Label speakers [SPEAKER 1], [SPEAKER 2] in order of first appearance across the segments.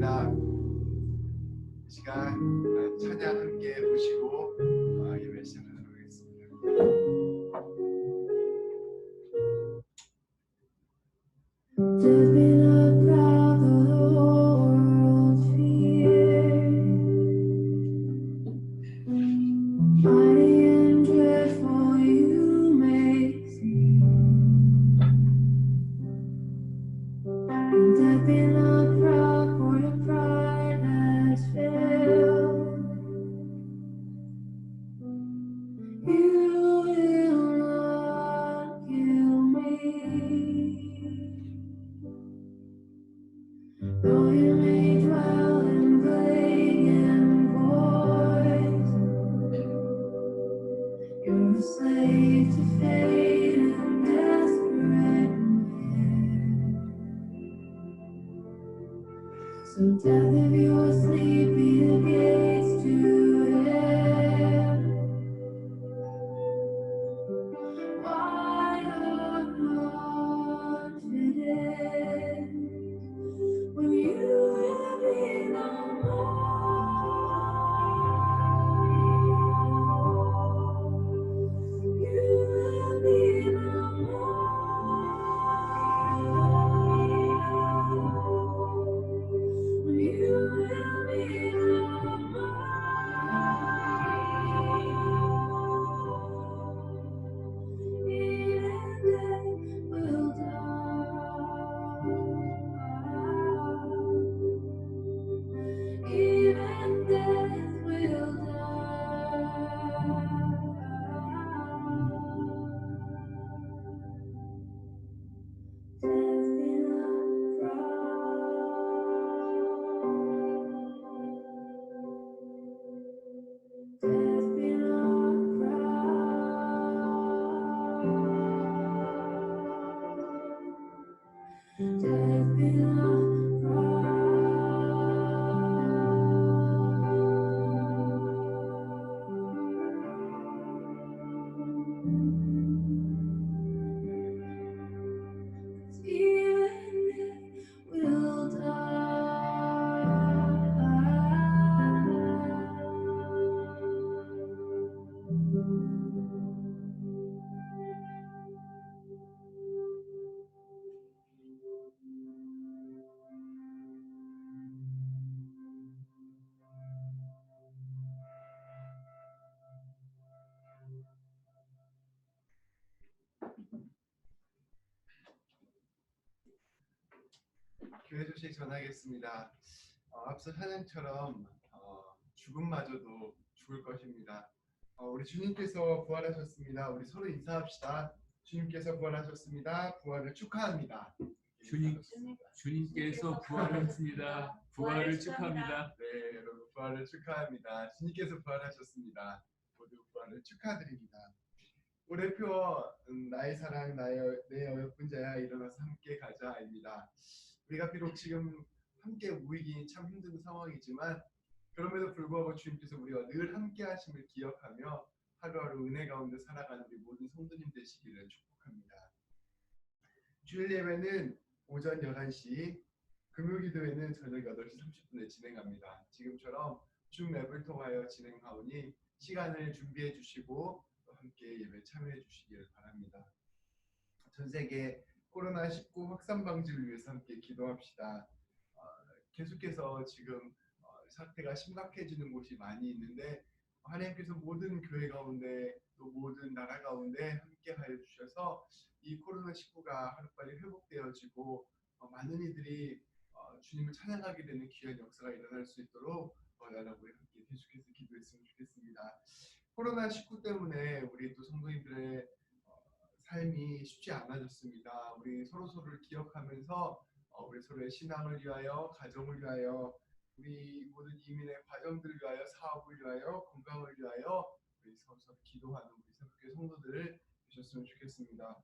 [SPEAKER 1] 반갑습니다. 이 시간 찬양 함께 보시고 예배 시작하도록 하겠습니다.
[SPEAKER 2] There's been a crowd the whole world fears, mighty and dreadful you may seem. And there's been a crowd for your pride has failed. You will not kill me. Though you may dwell in plague and void, you're a slave to fate and desperate men. So death, if you're asleep, be the gates to hell. Wide confident, when you will be no more, you will be no more, when you will be no more. Even death will die. Even death will die. Death in a crowd. Death in a crowd. Death in a crowd. Even death will
[SPEAKER 1] 교회 소식 전하겠습니다. 앞서 찬양처럼 죽음마저도 죽을 것입니다. 우리 주님께서 부활하셨습니다. 우리 서로 인사합시다. 주님께서 부활하셨습니다. 부활을 축하합니다.
[SPEAKER 3] 주님께서 부활하셨습니다. 부활을 축하합니다.
[SPEAKER 1] 네, 여러분 부활을 축하합니다. 주님께서 부활하셨습니다. 모두 부활을 축하드립니다. 올해표 나의 사랑 내 어여쁜 자야 일어나서 함께 가자입니다. 우리가 비록 지금 함께 모이기 참 힘든 상황이지만 그럼에도 불구하고 주님께서 우리와 늘 함께 하심을 기억하며 하루하루 은혜 가운데 살아가는 우리 모든 성도님 되시기를 축복합니다. 주일 예배는 오전 11시, 금요기도회는 저녁 8시 30분에 진행합니다. 지금처럼 줌 앱을 통하여 진행하오니 시간을 준비해 주시고 함께 예배 참여해 주시길 바랍니다. 전 세계 코로나19 확산 방지를 위해서 함께 기도합시다. 계속해서 지금 사태가 심각해지는 곳이 많이 있는데 하나님께서 모든 교회 가운데 또 모든 나라 가운데 함께하여 주셔서 이 코로나19가 하루빨리 회복되어지고 많은 이들이 주님을 찬양하게 되는 귀한 역사가 일어날 수 있도록 나라고 함께 계속해서 기도했으면 좋겠습니다. 코로나19 때문에 우리 또 성도님들의 삶이 쉽지 않아졌습니다. 우리 서로서로를 기억하면서 우리 서로의 신앙을 위하여, 가정을 위하여, 우리 모든 이민의 과정들을 위하여, 사업을 위하여, 건강을 위하여 우리 서로서로 기도하는 우리 새롭게 성도들 되셨으면 좋겠습니다.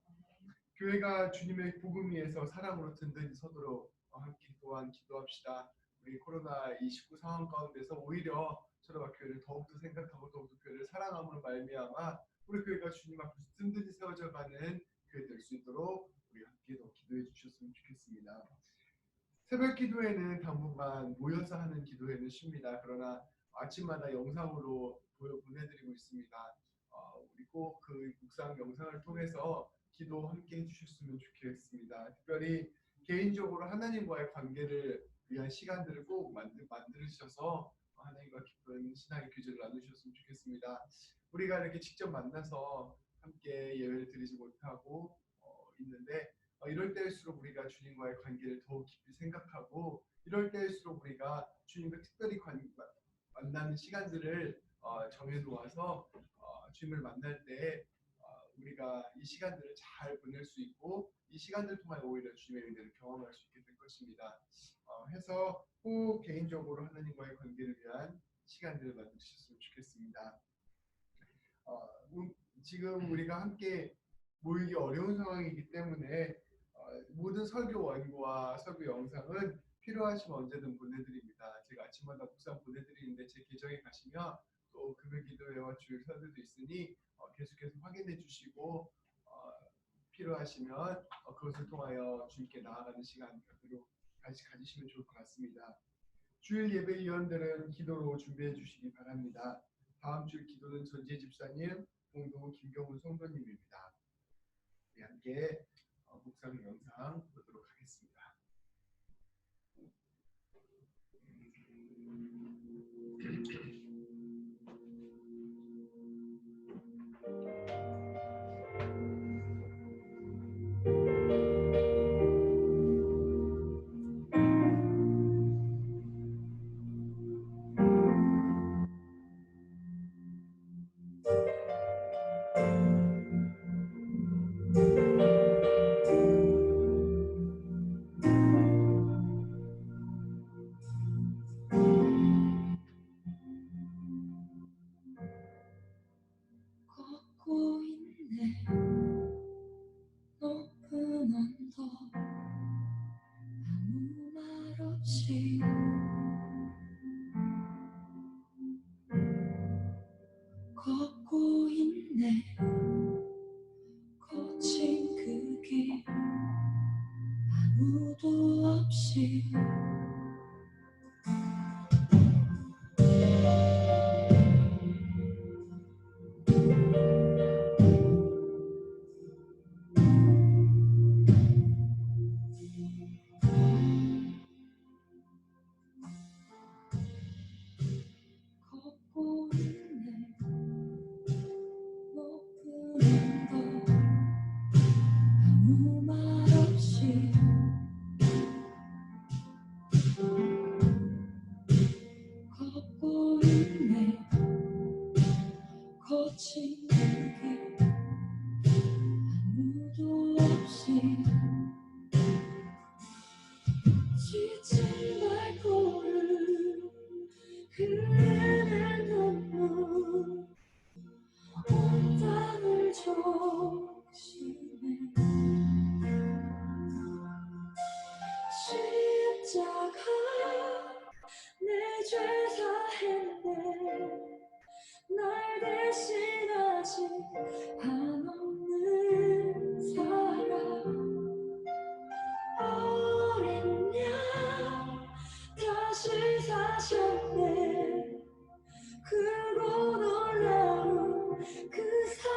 [SPEAKER 1] 교회가 주님의 복음 위에서 사랑으로 든든히 서도록 함께 또한 기도합시다. 우리 코로나19 상황 가운데서 오히려 서로가 교회를 더욱더 생각하고 더욱더 교회를 사랑함으로 말미암아 우리 교회가 주님 앞에서 든든히 세워져 가는 교회 될 수 있도록 우리 함께 더 기도해 주셨으면 좋겠습니다. 새벽 기도회는 당분간 모여서 하는 기도회는 쉽니다. 그러나 아침마다 영상으로 보내드리고 있습니다. 우리 꼭 그 묵상 영상을 통해서 기도 함께 해주셨으면 좋겠습니다. 특별히 개인적으로 하나님과의 관계를 위한 시간들을 꼭 만드셔서 하나님과 깊은 신앙의 교제를 나누셨으면 좋겠습니다. 우리가 이렇게 직접 만나서 함께 예배를 드리지 못하고 있는데 이럴 때일수록 우리가 주님과의 관계를 더욱 깊이 생각하고 이럴 때일수록 우리가 주님과 특별히 만나는 시간들을 정해놓아서 주님을 만날 때 우리가 이 시간들을 잘 보낼 수 있고 이 시간들 통해 오히려 주님의 은혜를 경험할 수 있게 될 것입니다. 해서 꼭 개인적으로 하나님과의 관계를 위한 시간들을 만드셨으면 좋겠습니다. 지금 우리가 함께 모이기 어려운 상황이기 때문에 모든 설교 원고와 설교 영상은 필요하시면 언제든 보내드립니다. 제가 아침마다 묵상 보내드리는데 제 계정에 가시면 또 금요 기도회와 주일 설교도 있으니 계속해서 확인해 주시고 필요하시면 그것을 통하여 주님께 나아가는 시간 같이 가지시면 좋을 것 같습니다. 주일 예배위원들은 기도로 준비해 주시기 바랍니다. 다음 주일 기도는 전재 집사님, 공동 김경훈 성도님입니다. 우리 함께 묵상 영상 보도록 하겠습니다.
[SPEAKER 2] 걷고 있네 높은 언덕 아무 말 없이 걷고 있네 거친 그 길 아무도 없이 걷고 있네 높은 언덕 아무 말 없이 걷고 있네 거친 그 길 아무도 없이 지친 발걸음 흐르는 눈물 온 땅을 적시네 십자가 내 죄 사했네 날 대신하신 한없는 사랑 어린 양 다시 사셨네 크고 놀라운 그 사랑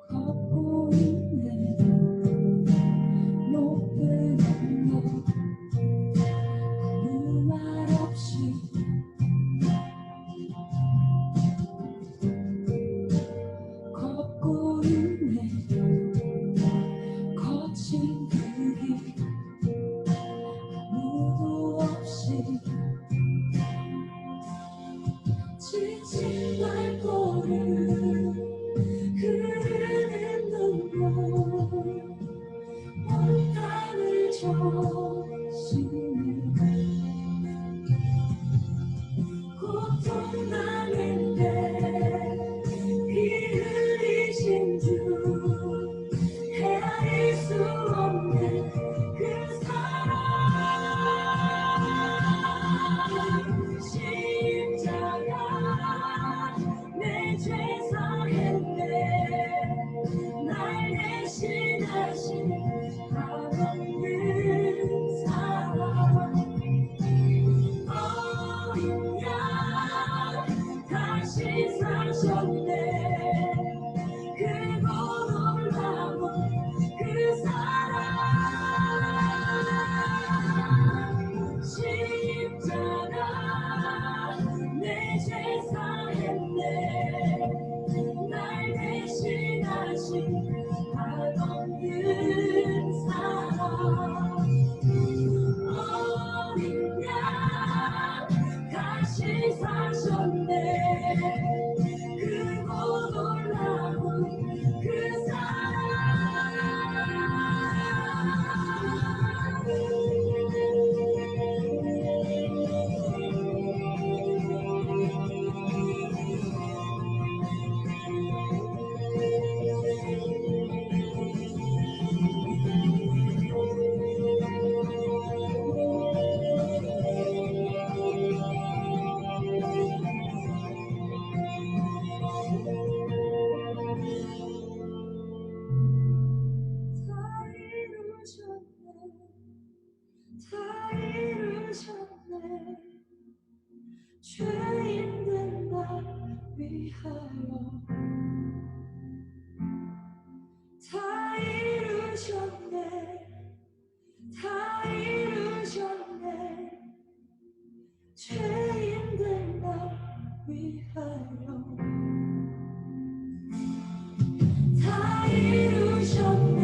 [SPEAKER 2] 걷고 있네 높은 언덕 아무 말 없이 걷고 있네 거친 그 길 아무도 없이 지친 발걸음 흐르는 눈물 온 땅을 적시네 고통 당했네 피 흘리신 주 헤아릴 수 죄인된 날 위하여 다 이루셨네 다 이루셨네 죄인된 날 위하여 다 이루셨네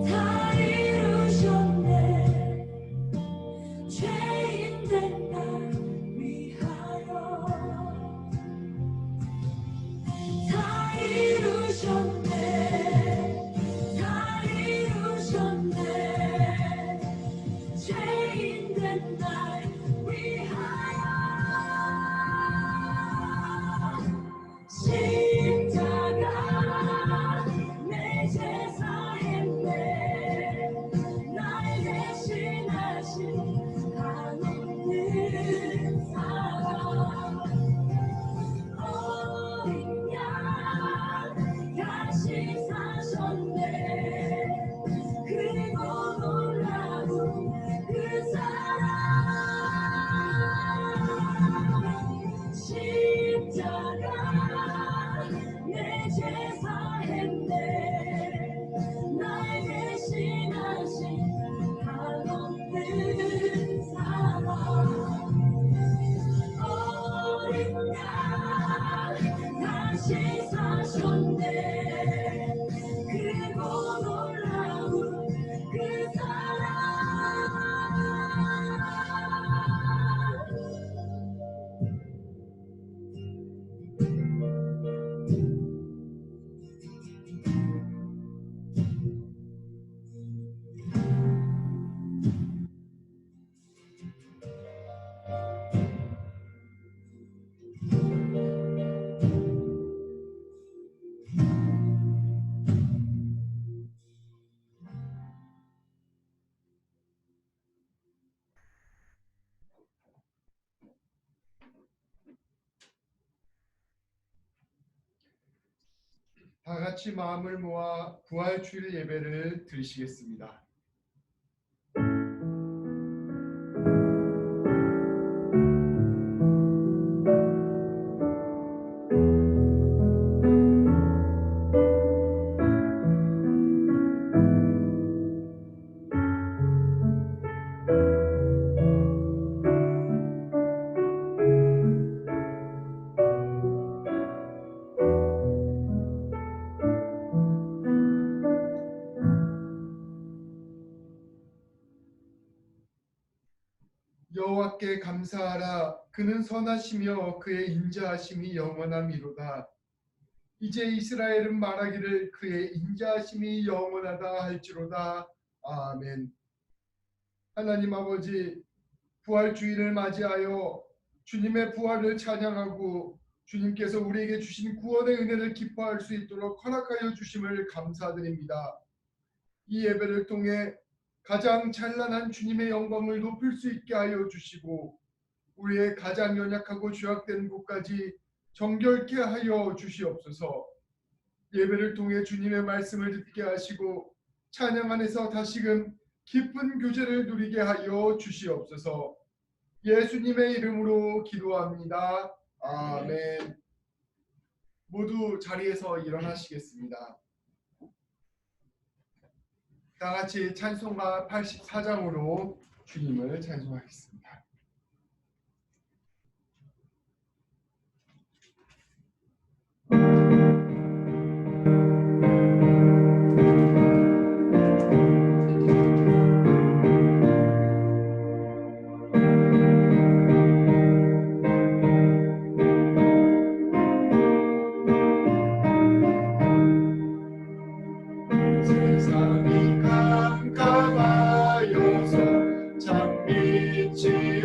[SPEAKER 2] 다 이루셨네 죄인된 날 위하여 다 이루셨네 다 이루셨네 죄인된 날 위하여 십자가 내 제사 했네 날 대신하신 한없는 사랑 어린 양 다시 사셨네 그리고 놀라운 그 사랑 십자가 내 제사 했네 날 대신하신 한없는 사랑 어린 양 다시 사셨네 그리고 놀라운 그 사랑
[SPEAKER 1] 다 같이 마음을 모아 부활주일 예배를 드리시겠습니다. 여호와께 감사하라. 그는 선하시며 그의 인자하심이 영원함이로다. 이제 이스라엘은 말하기를 그의 인자하심이 영원하다 할지로다. 아멘. 하나님 아버지, 부활주일을 맞이하여 주님의 부활을 찬양하고 주님께서 우리에게 주신 구원의 은혜를 기뻐할 수 있도록 허락하여 주심을 감사드립니다. 이 예배를 통해 가장 찬란한 주님의 영광을 높일 수 있게 하여 주시고 우리의 가장 연약하고 죄악된 곳까지 정결케 하여 주시옵소서. 예배를 통해 주님의 말씀을 듣게 하시고 찬양 안에서 다시금 깊은 교제를 누리게 하여 주시옵소서. 예수님의 이름으로 기도합니다. 아멘. 모두 자리에서 일어나시겠습니다. 다 같이 찬송가 84장으로 주님을 찬송하겠습니다. 세상이 깜깜하여서 참 빛이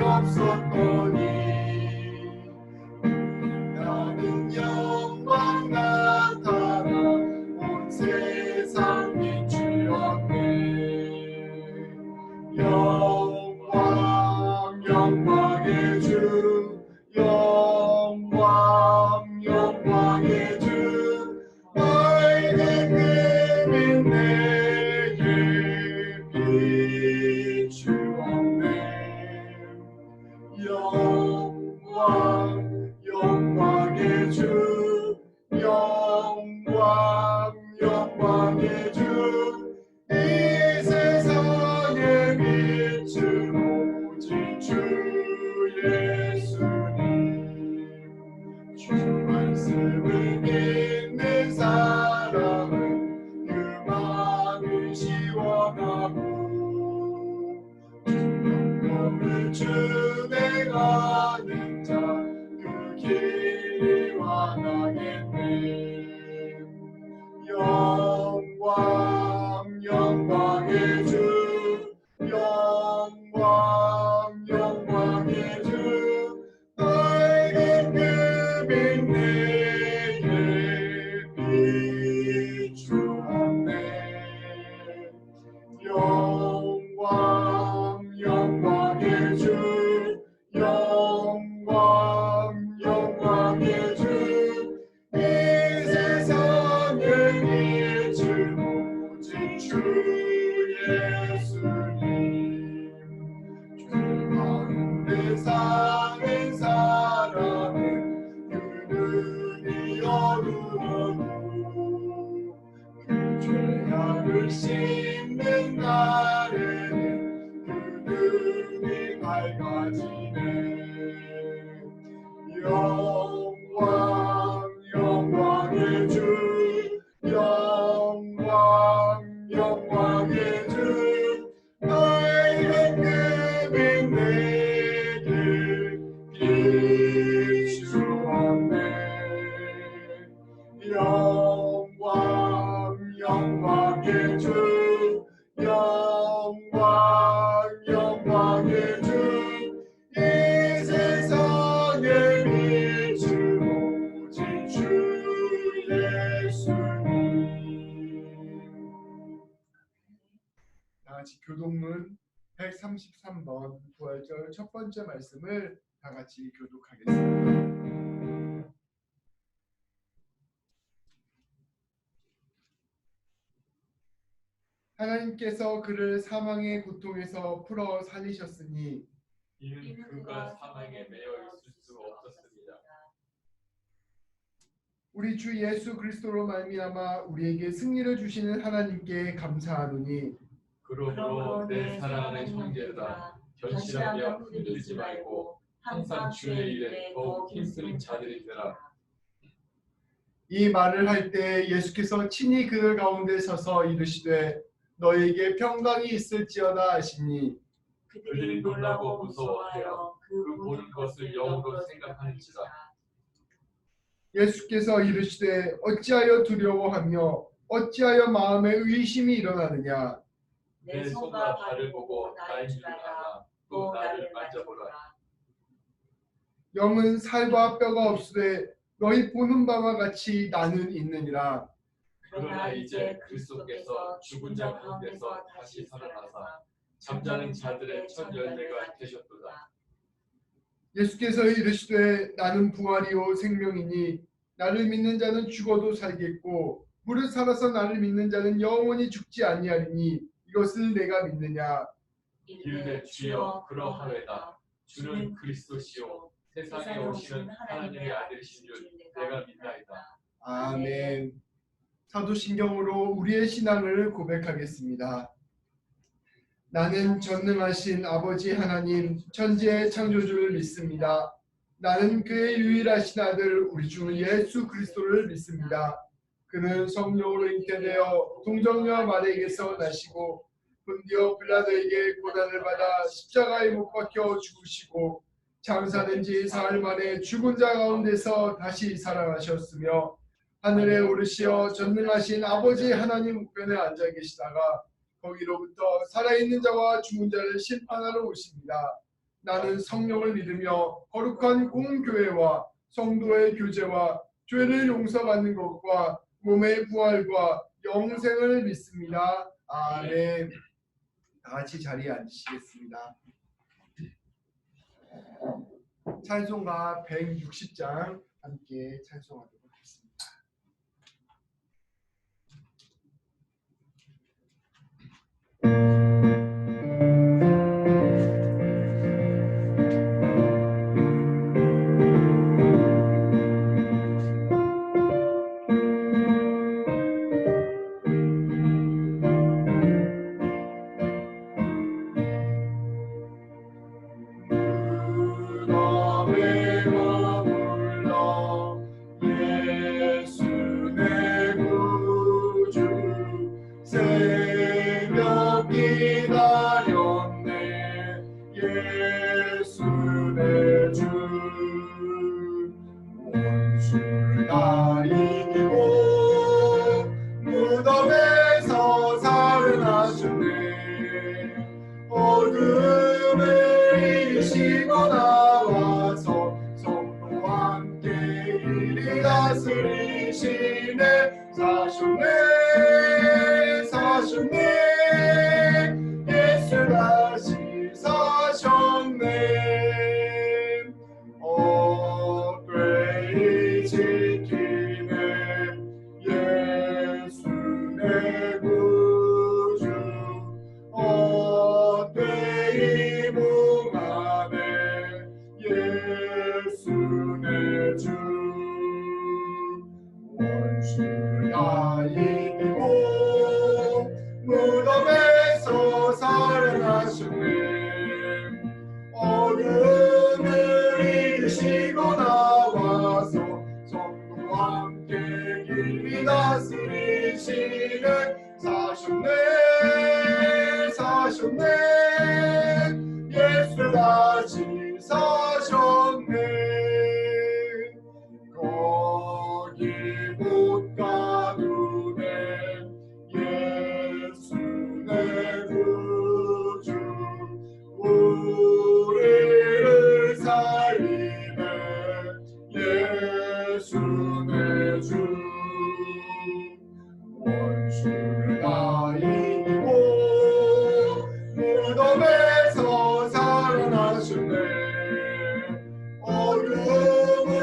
[SPEAKER 1] 영광을 준행하는 자 그 길이 완하겠네. 영광 영광의 주 영광 영광의 주 밝은 그빛 내게 비추었네. 영광 영광의 주 영광 영광의 주 이 세상을 비출 오직 주 예수님. 죄 가운데 사는 사람은 그 눈이 어두워도 그 죄악을 씹는 날에는 그 눈이 밝아지네. 영광 영광의 주 영광 영광의 주 밝은 그빛 내게 비추었네. 영광 영광의 주 영광 영광의 주 이 세상에 비출 오직 주 예수님. 다 같이 교독문 133번 부활절 첫 번째 말씀을 다 같이 교독하겠습니다. 하나님께서 그를 사망의 고통에서 풀어 살리셨으니
[SPEAKER 3] 이는 그가 사망에 매여 있을 수 없었습니다.
[SPEAKER 1] 우리 주 예수 그리스도로 말미암아 우리에게 승리를 주시는 하나님께 감사하노니
[SPEAKER 3] 그러므로 내 사랑하는 형제들아 결실하며 흔들리지 말고 항상 주의 일에 더욱 힘쓰는 자들이 되라.
[SPEAKER 1] 이 말을 할 때 예수께서 친히 그들 가운데 서서 이르시되 너희에게 평강이 있을지어다 하시니
[SPEAKER 3] 그들이 놀라고 무서워하여 그 보는 것을 영으로 생각하는지라.
[SPEAKER 1] 예수께서 이르시되 어찌하여 두려워하며 어찌하여 마음에 의심이 일어나느냐.
[SPEAKER 3] 내 손과 발을 보고 나인 줄 알아. 또 나를 만져보라.
[SPEAKER 1] 영은 살과 뼈가 없으되 너희 보는 바와 같이 나는 있느니라.
[SPEAKER 3] 그러나 이제 그리스도께서 죽은 자 가운데서 다시 살아나사 잠자는 자들의 첫 열매가 되셨도다.
[SPEAKER 1] 예수께서 이르시되 나는 부활이요 생명이니 나를 믿는 자는 죽어도 살겠고 무릇 살아서 나를 믿는 자는 영원히 죽지 아니하리니 이것을 내가 믿느냐.
[SPEAKER 3] 이르되 주여 그러하외다. 주는 그리스도시요 세상에 오시는 하나님의 아들이신 줄 내가 믿나이다.
[SPEAKER 1] 아멘. 사도신경으로 우리의 신앙을 고백하겠습니다. 나는 전능하신 아버지 하나님 천지의 창조주를 믿습니다. 나는 그의 유일하신 아들 우리 주 예수 그리스도를 믿습니다. 그는 성령으로 잉태되어 동정녀 마리아에게서 나시고 본디오 빌라도에게 고난을 받아 십자가에 못 박혀 죽으시고 장사된 지 사흘 만에 죽은 자 가운데서 다시 살아나셨으며 하늘에 오르시어 전능하신 아버지 하나님 우편에 앉아 계시다가 거기로부터 살아있는 자와 죽은 자를 심판하러 오십니다. 나는 성령을 믿으며 거룩한 공교회와 성도의 교제와 죄를 용서받는 것과 몸의 부활과 영생을 믿습니다. 아멘. 다 같이 자리에 앉으시겠습니다. 찬송가 160장 함께 찬송하도록 하겠습니다. 새벽이 기다렸네. 예수 내 주 원수를 다 이기고 무덤에서 살아나셨네. 어둠을 이기시고 나와서 성도와 함께 이리 다스리시네. 사셨네 예수 다시 사셨네. 어깨 지키네. 예수 내 구주 어깨 붕하네. 예수 내 주 원수를 다 이기고 무덤에서 살아나셨네. 어둠을 이기시고 나와서 성도와 함께 길이 다스리시네. 사셨네 예수 다시 사셨네. 거기 못 가두네. 예수 내 구주 우리를 살리네. 예수 내 주 원수를 다 이기고 무덤에서 살아나셨네. 어둠을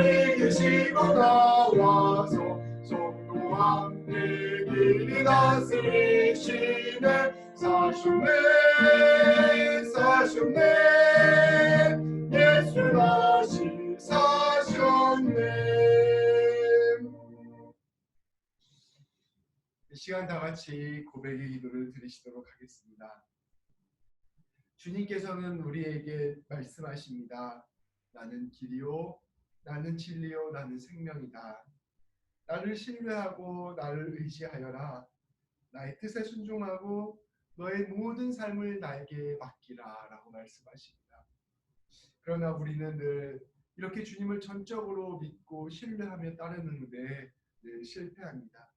[SPEAKER 1] 이기시고 나와서 성도와 함께 길이 다스리시네. 사셨네 예수 다시 사셨네. 이 시간 다 같이 고백의 기도를 드리시도록 하겠습니다. 주님께서는 우리에게 말씀하십니다. 나는 길이요 나는 진리요 나는 생명이다. 나를 신뢰하고 나를 의지하여라. 나의 뜻에 순종하고 너의 모든 삶을 나에게 맡기라 라고 말씀하십니다. 그러나 우리는 늘 이렇게 주님을 전적으로 믿고 신뢰하며 따르는데 늘 실패합니다.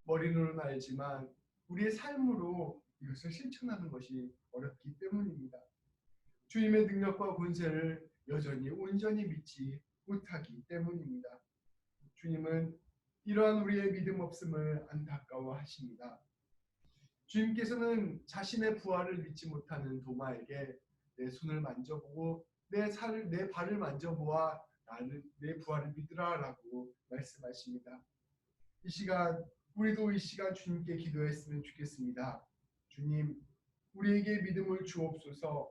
[SPEAKER 1] 머리로는 알지만 우리의 삶으로 이것을 실천하는 것이 어렵기 때문입니다. 주님의 능력과 권세를 여전히 온전히 믿지 못하기 때문입니다. 주님은 이러한 우리의 믿음 없음을 안타까워하십니다. 주님께서는 자신의 부활을 믿지 못하는 도마에게 내 손을 만져보고 내 발을 만져보아 내 부활을 믿으라 라고 말씀하십니다. 이 시간 우리도 이 시간 주님께 기도했으면 좋겠습니다. 주님, 우리에게 믿음을 주옵소서.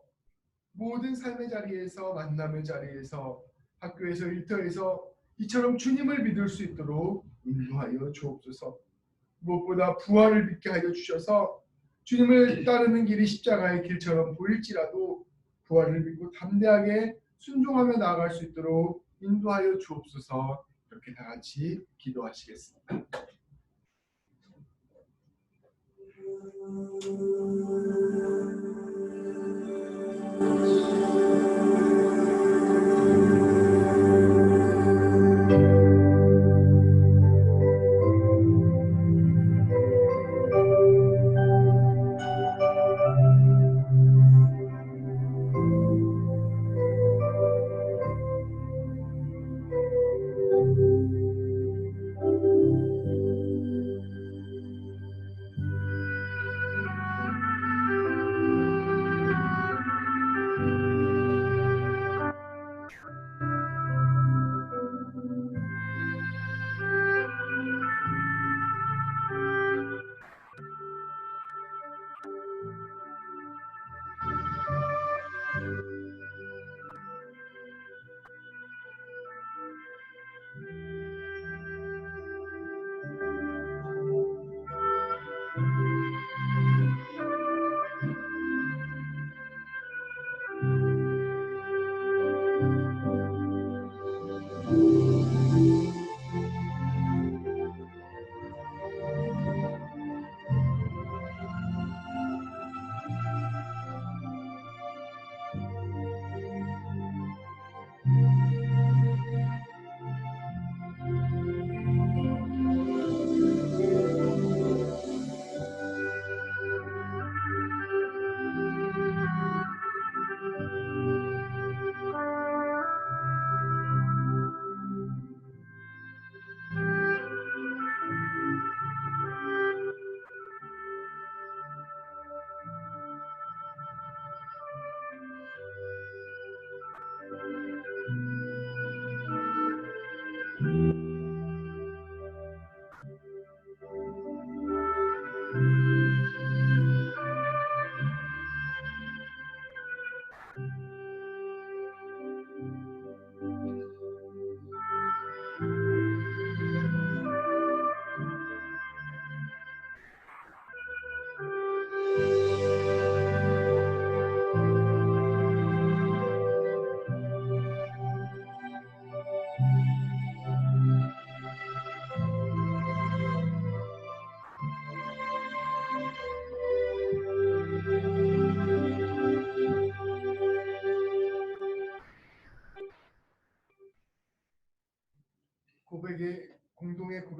[SPEAKER 1] 모든 삶의 자리에서 만남의 자리에서 학교에서 일터에서 이처럼 주님을 믿을 수 있도록 인도하여 주옵소서. 무엇보다 부활을 믿게 하여 주셔서 주님을 따르는 길이 십자가의 길처럼 보일지라도 부활을 믿고 담대하게 순종하며 나아갈 수 있도록 인도하여 주옵소서. 이렇게 다 같이 기도하시겠습니다.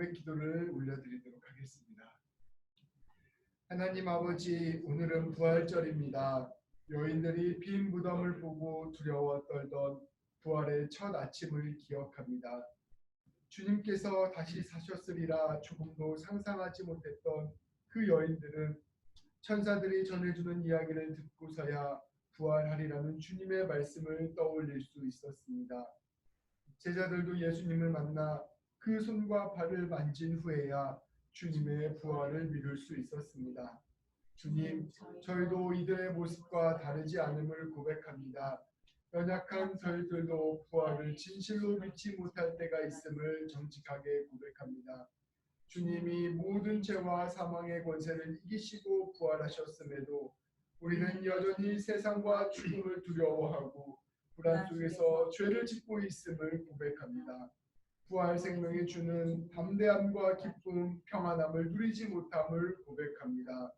[SPEAKER 1] 우리 기도를 올려드리도록 하겠습니다. 하나님 아버지, 오늘은 부활절입니다. 여인들이 빈 무덤을 보고 두려워 떨던 부활의 첫 아침을 기억합니다. 주님께서 다시 사셨으리라 조금도 상상하지 못했던 그 여인들은 천사들이 전해주는 이야기를 듣고서야 부활하리라는 주님의 말씀을 떠올릴 수 있었습니다. 제자들도 예수님을 만나 그 손과 발을 만진 후에야 주님의 부활을 믿을 수 있었습니다. 주님, 저희도 이들의 모습과 다르지 않음을 고백합니다. 연약한 저희들도 부활을 진실로 믿지 못할 때가 있음을 정직하게 고백합니다. 주님이 모든 죄와 사망의 권세를 이기시고 부활하셨음에도 우리는 여전히 세상과 죽음을 두려워하고 불안 속에서 죄를 짓고 있음을 고백합니다. 부활 생명이 주는 담대함과 기쁨, 평안함을 누리지 못함을 고백합니다.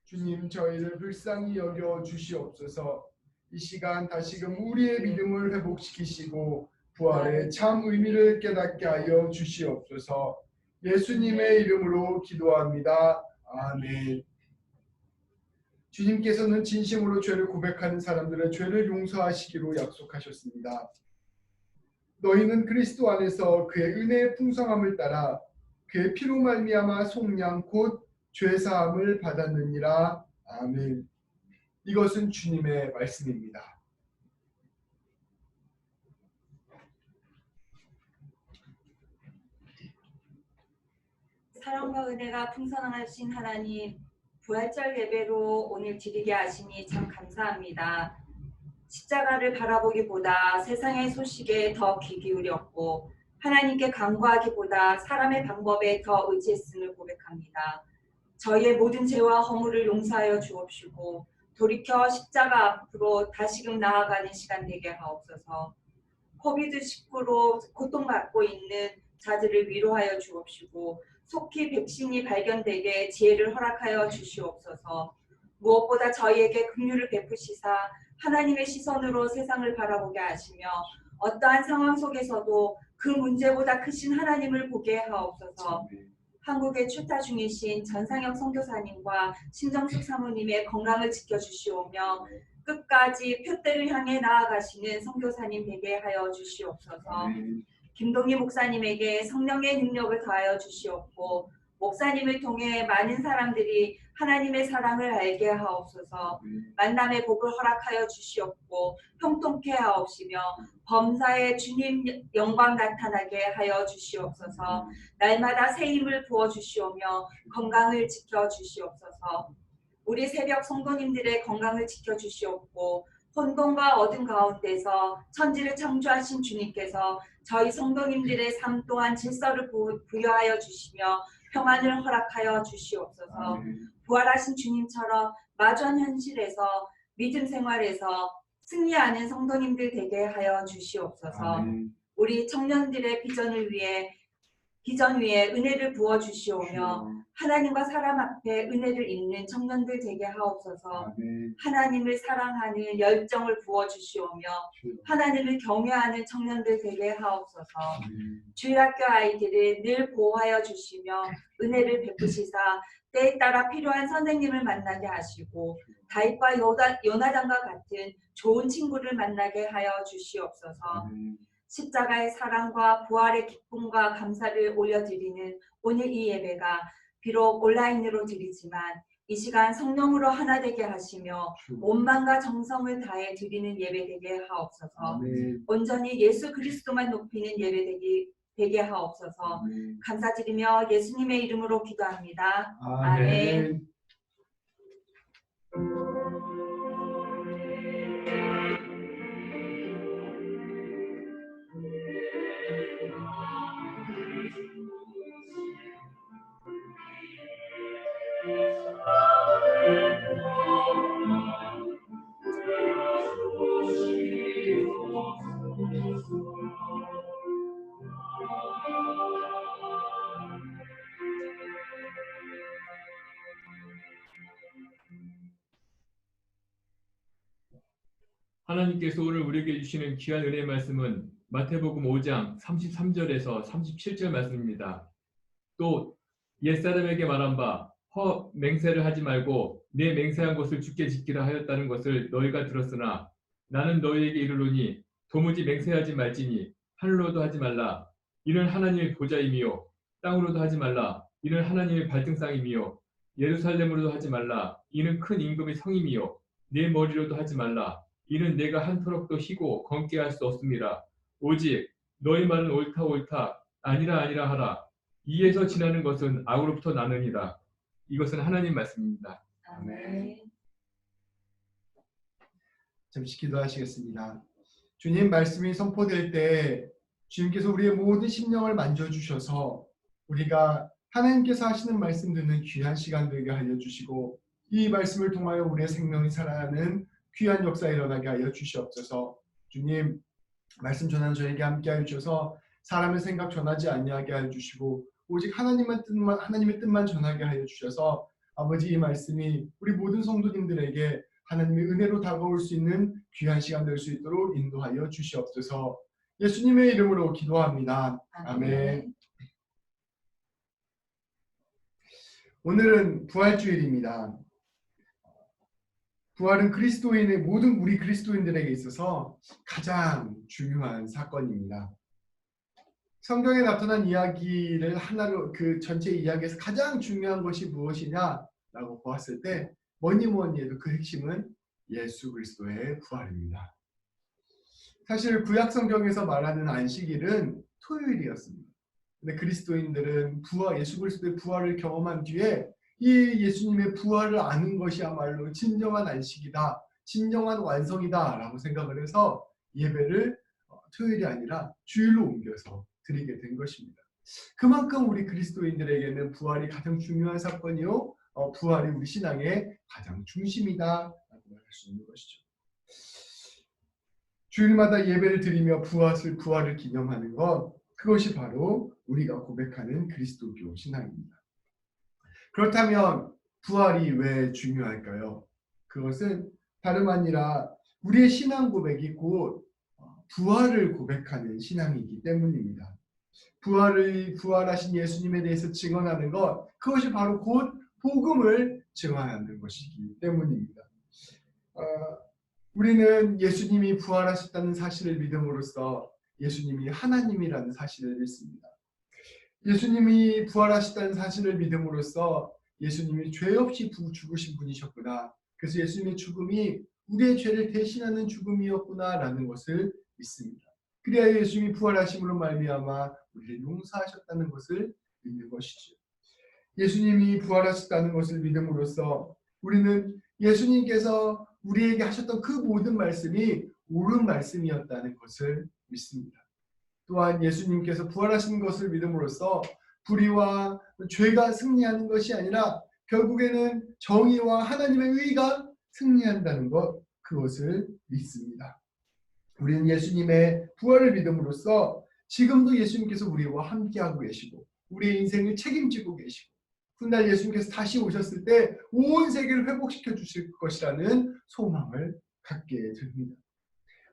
[SPEAKER 1] 주님, 저희를 불쌍히 여겨 주시옵소서. 이 시간 다시금 우리의 믿음을 회복시키시고 부활의 참 의미를 깨닫게 하여 주시옵소서. 예수님의 이름으로 기도합니다. 아멘. 주님께서는 진심으로 죄를 고백하는 사람들의 죄를 용서하시기로 약속하셨습니다. 너희는 그리스도 안에서 그의 은혜의 풍성함을 따라 그의 피로 말미암아 속량 곧 죄사함을 받았느니라. 아멘. 이것은 주님의 말씀입니다.
[SPEAKER 4] 사랑과 은혜가 풍성하신 하나님, 부활절 예배로 오늘 드리게 하시니 참 감사합니다. 십자가를 바라보기보다 세상의 소식에 더 귀 기울였고 하나님께 간구하기보다 사람의 방법에 더 의지했음을 고백합니다. 저희의 모든 죄와 허물을 용서하여 주옵시고 돌이켜 십자가 앞으로 다시금 나아가는 시간 되게 하옵소서. 코비드19로 고통받고 있는 자들을 위로하여 주옵시고 속히 백신이 발견되게 지혜를 허락하여 주시옵소서. 무엇보다 저희에게 긍휼을 베푸시사 하나님의 시선으로 세상을 바라보게 하시며 어떠한 상황 속에서도 그 문제보다 크신 하나님을 보게 하옵소서. 한국에 출타 중이신 전상혁 선교사님과 신정숙 사모님의 건강을 지켜주시오며 끝까지 표대를 향해 나아가시는 선교사님 되게 하여 주시옵소서. 김동희 목사님에게 성령의 능력을 더하여 주시옵고 목사님을 통해 많은 사람들이 하나님의 사랑을 알게 하옵소서. 만남의 복을 허락하여 주시옵고 형통케 하옵시며 범사에 주님 영광 나타나게 하여 주시옵소서. 날마다 새 힘을 부어 주시오며 건강을 지켜 주시옵소서. 우리 새벽 성도님들의 건강을 지켜 주시옵고 혼돈과 어둠 가운데서 천지를 창조하신 주님께서 저희 성도님들의 삶 또한 질서를 부여하여 주시며 평안을 허락하여 주시옵소서. 부활하신 주님처럼 마주한 현실에서 믿음 생활에서 승리하는 성도님들 되게 하여 주시옵소서. 우리 청년들의 비전 위에 은혜를 부어 주시오며 하나님과 사람 앞에 은혜를 잇는 청년들 되게 하옵소서. 하나님을 사랑하는 열정을 부어 주시오며 하나님을 경외하는 청년들 되게 하옵소서. 주일학교 아이들을 늘 보호하여 주시며 은혜를 베푸시사 때에 따라 필요한 선생님을 만나게 하시고 다윗과 요나단과 같은 좋은 친구를 만나게 하여 주시옵소서. 십자가의 사랑과 부활의 기쁨과 감사를 올려드리는 오늘 이 예배가 비록 온라인으로 드리지만 이 시간 성령으로 하나 되게 하시며 온 마음과 정성을 다해 드리는 예배 되게 하옵소서. 온전히 예수 그리스도만 높이는 예배 되게 하옵소서. 감사드리며 예수님의 이름으로 기도합니다. 아멘.
[SPEAKER 3] 하나님께서 오늘 우리에게 주시는 귀한 은혜의 말씀은 마태복음 5장 33절에서 37절 말씀입니다. 또 옛사람에게 말한 바 맹세를 하지 말고 내 맹세한 것을 주께 지키라 하였다는 것을 너희가 들었으나 나는 너희에게 이르노니 도무지 맹세하지 말지니 하늘로도 하지 말라. 이는 하나님의 보좌임이요 땅으로도 하지 말라. 이는 하나님의 발등상임이요 예루살렘으로도 하지 말라. 이는 큰 임금의 성임이요 내 머리로도 하지 말라. 이는 내가 한토록도 희고 검게 할 수 없습니다. 오직 너희 말은 옳다 옳다 아니라 아니라 하라. 이에서 지나는 것은 악으로부터 나느니라. 이것은 하나님 말씀입니다.
[SPEAKER 4] 아멘.
[SPEAKER 1] 잠시 기도하시겠습니다. 주님 말씀이 선포될 때 주님께서 우리의 모든 심령을 만져주셔서 우리가 하나님께서 하시는 말씀 듣는 귀한 시간 되게 하여 주시고 이 말씀을 통하여 우리의 생명이 살아나는 귀한 역사 일어나게 하여 주시옵소서. 주님 말씀 전하는 저에게 함께 하여 주셔서 사람의 생각 전하지 아니하게 하여 주시고 오직 하나님의 뜻만 전하게 하여 주셔서 아버지 이 말씀이 우리 모든 성도님들에게 하나님의 은혜로 다가올 수 있는 귀한 시간 될 수 있도록 인도하여 주시옵소서. 예수님의 이름으로 기도합니다. 아멘. 오늘은 부활주일입니다. 부활은 그리스도인의 모든 우리 그리스도인들에게 있어서 가장 중요한 사건입니다. 성경에 나타난 이야기를 하나로 그 전체 이야기에서 가장 중요한 것이 무엇이냐라고 보았을 때 뭐니 해도 그 핵심은 예수 그리스도의 부활입니다. 사실 구약 성경에서 말하는 안식일은 토요일이었습니다. 근데 그리스도인들은 예수 그리스도의 부활을 경험한 뒤에 이 예수님의 부활을 아는 것이야말로 진정한 안식이다, 진정한 완성이다라고 생각을 해서 예배를 토요일이 아니라 주일로 옮겨서 드리게 된 것입니다. 그만큼 우리 그리스도인들에게는 부활이 가장 중요한 사건이요, 부활이 우리 신앙의 가장 중심이다라고 말할 수 있는 것이죠. 주일마다 예배를 드리며 부활을 기념하는 것, 그것이 바로 우리가 고백하는 그리스도교 신앙입니다. 그렇다면 부활이 왜 중요할까요? 그것은 다름 아니라 우리의 신앙 고백이 곧 부활을 고백하는 신앙이기 때문입니다. 부활하신 예수님에 대해서 증언하는 것, 그것이 바로 곧 복음을 증언하는 것이기 때문입니다. 우리는 예수님이 부활하셨다는 사실을 믿음으로써 예수님이 하나님이라는 사실을 믿습니다. 예수님이 부활하셨다는 사실을 믿음으로써 예수님이 죄 없이 죽으신 분이셨구나. 그래서 예수님의 죽음이 우리의 죄를 대신하는 죽음이었구나라는 것을 믿습니다. 그래야 예수님이 부활하심으로 말미암아 우리를 용서하셨다는 것을 믿는 것이죠. 예수님이 부활하셨다는 것을 믿음으로써 우리는 예수님께서 우리에게 하셨던 그 모든 말씀이 옳은 말씀이었다는 것을 믿습니다. 또한 예수님께서 부활하신 것을 믿음으로써 불의와 죄가 승리하는 것이 아니라 결국에는 정의와 하나님의 의가 승리한다는 것, 그것을 믿습니다. 우리는 예수님의 부활을 믿음으로써 지금도 예수님께서 우리와 함께하고 계시고 우리의 인생을 책임지고 계시고 훗날 예수님께서 다시 오셨을 때 온 세계를 회복시켜 주실 것이라는 소망을 갖게 됩니다.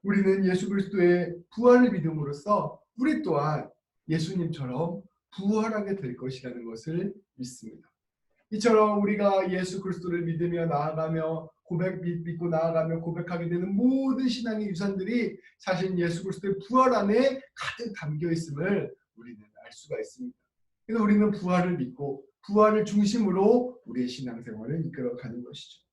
[SPEAKER 1] 우리는 예수 그리스도의 부활을 믿음으로써 우리 또한 예수님처럼 부활하게 될 것이라는 것을 믿습니다. 이처럼 우리가 예수 그리스도를 믿으며 나아가며 믿고 나아가며 고백하게 되는 모든 신앙의 유산들이 사실 예수 그리스도의 부활 안에 가득 담겨 있음을 우리는 알 수가 있습니다. 그래서 우리는 부활을 믿고 부활을 중심으로 우리의 신앙생활을 이끌어가는 것이죠.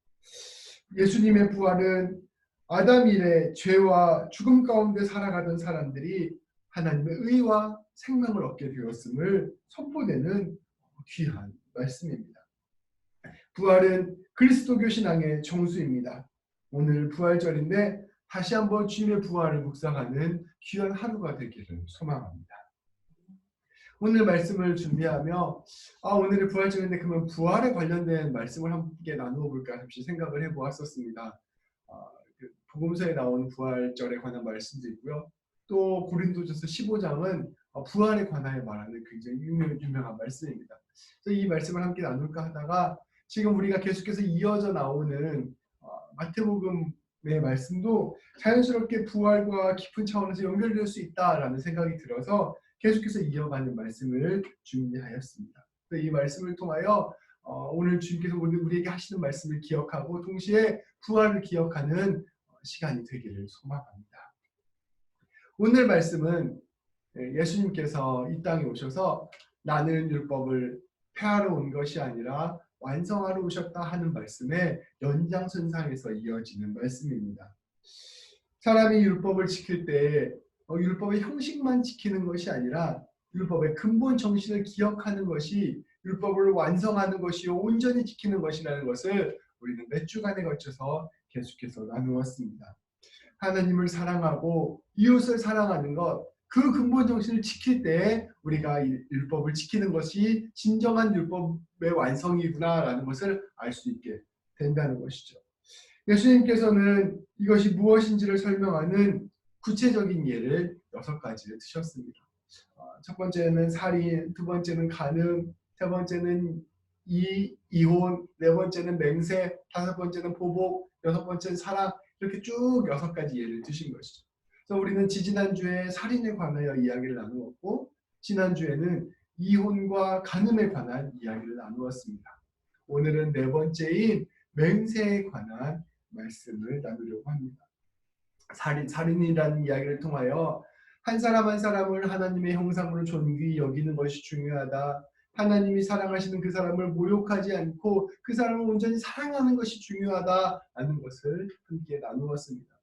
[SPEAKER 1] 예수님의 부활은 아담 이래 죄와 죽음 가운데 살아가던 사람들이 하나님의 의와 생명을 얻게 되었음을 선포되는 귀한 말씀입니다. 부활은 그리스도교 신앙의 정수입니다. 오늘 부활절인데 다시 한번 주님의 부활을 묵상하는 귀한 하루가 되기를 소망합니다. 오늘 말씀을 준비하며 오늘의 부활절인데 그러면 부활에 관련된 말씀을 함께 나누어 볼까 잠시 생각을 해보았었습니다. 복음서에 나오는 부활절에 관한 말씀도 있고요. 또 고린도전서 15장은 부활에 관하여 말하는 굉장히 유명한 말씀입니다. 그래서 이 말씀을 함께 나눌까 하다가 지금 우리가 계속해서 이어져 나오는 마태복음의 말씀도 자연스럽게 부활과 깊은 차원에서 연결될 수 있다라는 생각이 들어서 계속해서 이어가는 말씀을 준비하였습니다. 이 말씀을 통하여 오늘 주님께서 우리에게 하시는 말씀을 기억하고 동시에 부활을 기억하는 시간이 되기를 소망합니다. 오늘 말씀은 예수님께서 이 땅에 오셔서 나는 율법을 폐하러 온 것이 아니라 완성하러 오셨다 하는 말씀의 연장선상에서 이어지는 말씀입니다. 사람이 율법을 지킬 때 율법의 형식만 지키는 것이 아니라 율법의 근본 정신을 기억하는 것이 율법을 완성하는 것이요 온전히 지키는 것이라는 것을 우리는 몇 주간에 걸쳐서 계속해서 나누었습니다. 하나님을 사랑하고 이웃을 사랑하는 것, 그 근본 정신을 지킬 때 우리가 율법을 지키는 것이 진정한 율법의 완성이구나라는 것을 알 수 있게 된다는 것이죠. 예수님께서는 이것이 무엇인지를 설명하는 구체적인 예를 6가지를 드셨습니다. 첫 번째는 살인, 두 번째는 간음, 세 번째는 이혼, 네 번째는 맹세, 다섯 번째는 보복, 여섯 번째는 사랑, 이렇게 쭉 6가지 예를 드신 것이죠. 그래서 우리는 지지난주에 살인에 관하여 이야기를 나누었고 지난주에는 이혼과 간음에 관한 이야기를 나누었습니다. 오늘은 네 번째인 맹세에 관한 말씀을 나누려고 합니다. 살인이라는 이야기를 통하여 한 사람 한 사람을 하나님의 형상으로 존귀히 여기는 것이 중요하다. 하나님이 사랑하시는 그 사람을 모욕하지 않고 그 사람을 온전히 사랑하는 것이 중요하다라는 것을 함께 나누었습니다.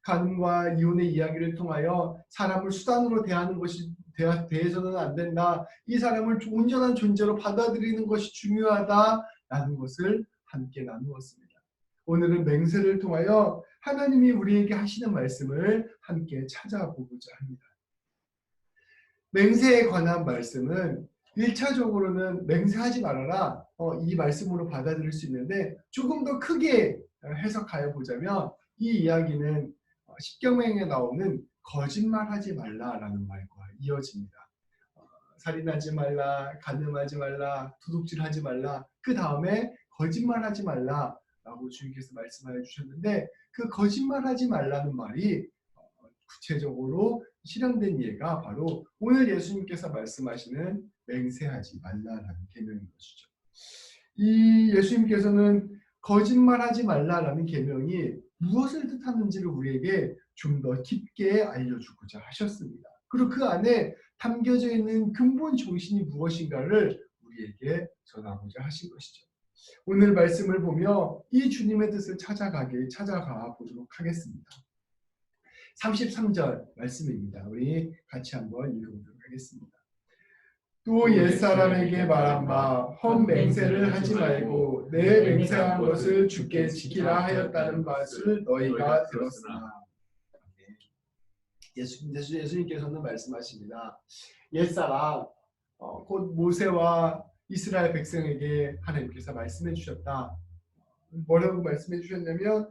[SPEAKER 1] 간음과 이혼의 이야기를 통하여 사람을 수단으로 대하는 것이 대해서는 안 된다. 이 사람을 온전한 존재로 받아들이는 것이 중요하다라는 것을 함께 나누었습니다. 오늘은 맹세를 통하여 하나님이 우리에게 하시는 말씀을 함께 찾아보고자 합니다. 맹세에 관한 말씀은 1차적으로는 맹세하지 말아라 이 말씀으로 받아들일 수 있는데 조금 더 크게 해석하여 보자면 이 이야기는 십계명에 나오는 거짓말하지 말라라는 말과 이어집니다. 살인하지 말라, 간음하지 말라, 도둑질하지 말라, 그 다음에 거짓말하지 말라라고 주님께서 말씀하여 주셨는데 그 거짓말하지 말라는 말이 구체적으로 실현된 예가 바로 오늘 예수님께서 말씀하시는 맹세하지 말라라는 계명인 것이죠. 이 예수님께서는 거짓말하지 말라라는 계명이 무엇을 뜻하는지를 우리에게 좀 더 깊게 알려주고자 하셨습니다. 그리고 그 안에 담겨져 있는 근본 정신이 무엇인가를 우리에게 전하고자 하신 것이죠. 오늘 말씀을 보며 이 주님의 뜻을 찾아가 보도록 하겠습니다. 33절 말씀입니다. 우리 같이 한번 읽어보도록 하겠습니다. 또 옛사람에게 말한 바 헛맹세를 하지 말고 내 맹세한 것을 주께 지키라 하였다는 말을 너희가 들었으나. 예수님께서는 말씀하십니다. 옛사람 곧 모세와 이스라엘 백성에게 하나님께서 말씀해 주셨다. 뭐라고 말씀해 주셨냐면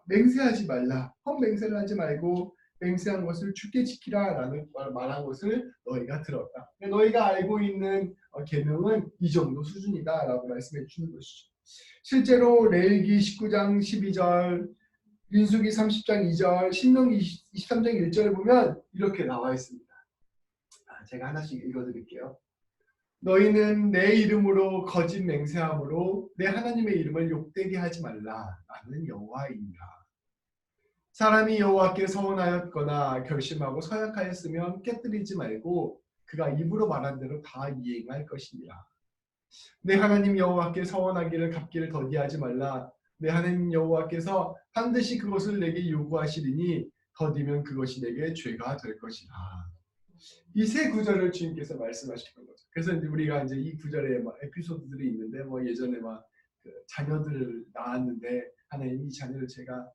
[SPEAKER 1] 맹세하지 말라. 헛맹세를 하지 말고 맹세한 것을 주께 지키라라는 말한 것을 너희가 들었다. 너희가 알고 있는 계명은 이 정도 수준이다라고 말씀해 주는 것이죠. 실제로 레위기 19장 12절, 민수기 30장 2절, 신명기 23장 1절을 보면 이렇게 나와 있습니다. 제가 하나씩 읽어드릴게요. 너희는 내 이름으로 거짓 맹세함으로 내 하나님의 이름을 욕되게 하지 말라. 나는 여호와이니라. 사람이 여호와께 서원하였거나 결심하고 서약하였으면 깨뜨리지 말고 그가 입으로 말한 대로 다 이행할 것이니라. 내 하나님 여호와께 서원하기를 갚기를 더디하지 말라. 내 하나님 여호와께서 반드시 그것을 내게 요구하시리니 더디면 그것이 내게 죄가 될 것이라. 이 세 구절을 주님께서 말씀하시는 거죠. 그래서 이제 우리가 이제 이 구절에 막 에피소드들이 있는데 예전에 그 자녀들을 낳았는데 하나님 이 자녀를 제가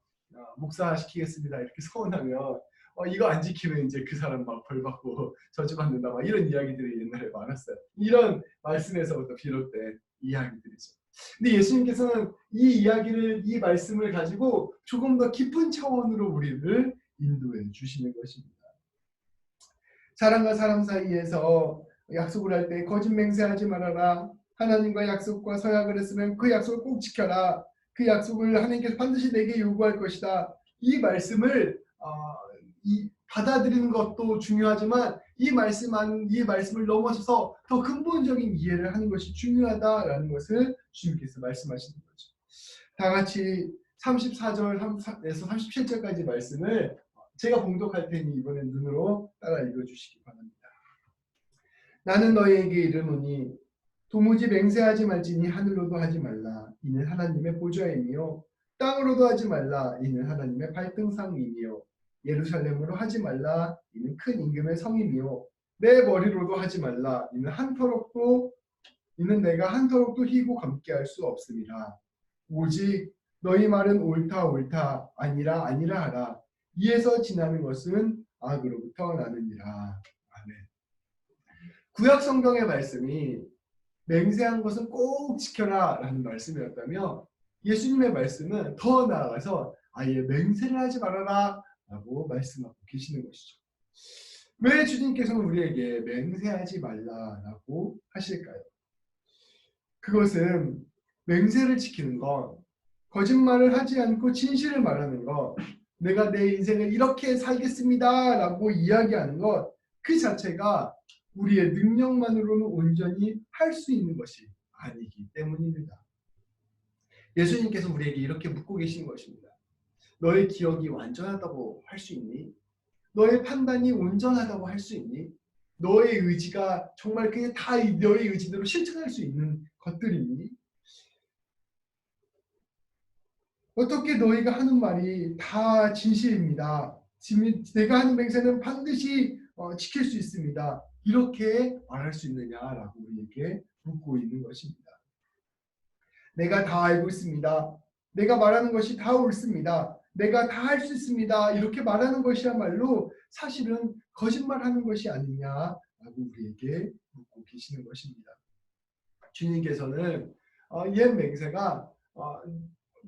[SPEAKER 1] 목사시키겠습니다 이렇게 서원하면 이거 안 지키면 이제 그 사람 막 벌 받고 저주받는다 이런 이야기들이 옛날에 많았어요. 이런 말씀에서부터 비롯된 이야기들이죠. 근데 예수님께서는 이 말씀을 가지고 조금 더 깊은 차원으로 우리를 인도해 주시는 것입니다. 사람과 사람 사이에서 약속을 할 때 거짓 맹세하지 말아라. 하나님과 약속과 서약을 했으면 그 약속을 꼭 지켜라. 그 약속을 하나님께서 반드시 내게 요구할 것이다. 이 말씀을 받아들이는 것도 중요하지만 이 말씀을 넘어서서 더 근본적인 이해를 하는 것이 중요하다라는 것을 주님께서 말씀하시는 거죠. 다 같이 34절에서 37절까지 말씀을 제가 봉독할 테니 이번에 눈으로 따라 읽어주시기 바랍니다. 나는 너희에게 이르노니 도무지 맹세하지 말지니 하늘로도 하지 말라. 이는 하나님의 보좌이며 땅으로도 하지 말라. 이는 하나님의 발등상이며 예루살렘으로 하지 말라. 이는 큰 임금의 성이며 내 머리로도 하지 말라. 이는 내가 한터록도 희고 감게 할 수 없음이라. 오직 너희 말은 옳다 옳다 아니라 아니라 하라. 이에서 지나는 것은 악으로부터 나느니라. 아멘. 구약 성경의 말씀이 맹세한 것은 꼭 지켜라 라는 말씀이었다면 예수님의 말씀은 더 나아가서 아예 맹세를 하지 말아라 라고 말씀하고 계시는 것이죠. 왜 주님께서는 우리에게 맹세하지 말라라고 하실까요? 그것은 맹세를 지키는 것, 거짓말을 하지 않고 진실을 말하는 것, 내가 내 인생을 이렇게 살겠습니다 라고 이야기하는 것, 그 자체가 우리의 능력만으로는 온전히 할 수 있는 것이 아니기 때문입니다. 예수님께서 우리에게 이렇게 묻고 계시는 것입니다. 너의 기억이 완전하다고 할 수 있니? 너의 판단이 온전하다고 할 수 있니? 너의 의지가 정말 그게 다 너의 의지대로 실천할 수 있는 것들이니? 어떻게 너희가 하는 말이 다 진실입니다. 내가 하는 맹세는 반드시 지킬 수 있습니다. 이렇게 말할 수 있느냐라고 우리에게 묻고 있는 것입니다. 내가 다 알고 있습니다. 내가 말하는 것이 다 옳습니다. 내가 다 할 수 있습니다. 이렇게 말하는 것이야말로 사실은 거짓말하는 것이 아니냐라고 우리에게 묻고 계시는 것입니다. 주님께서는 옛 맹세가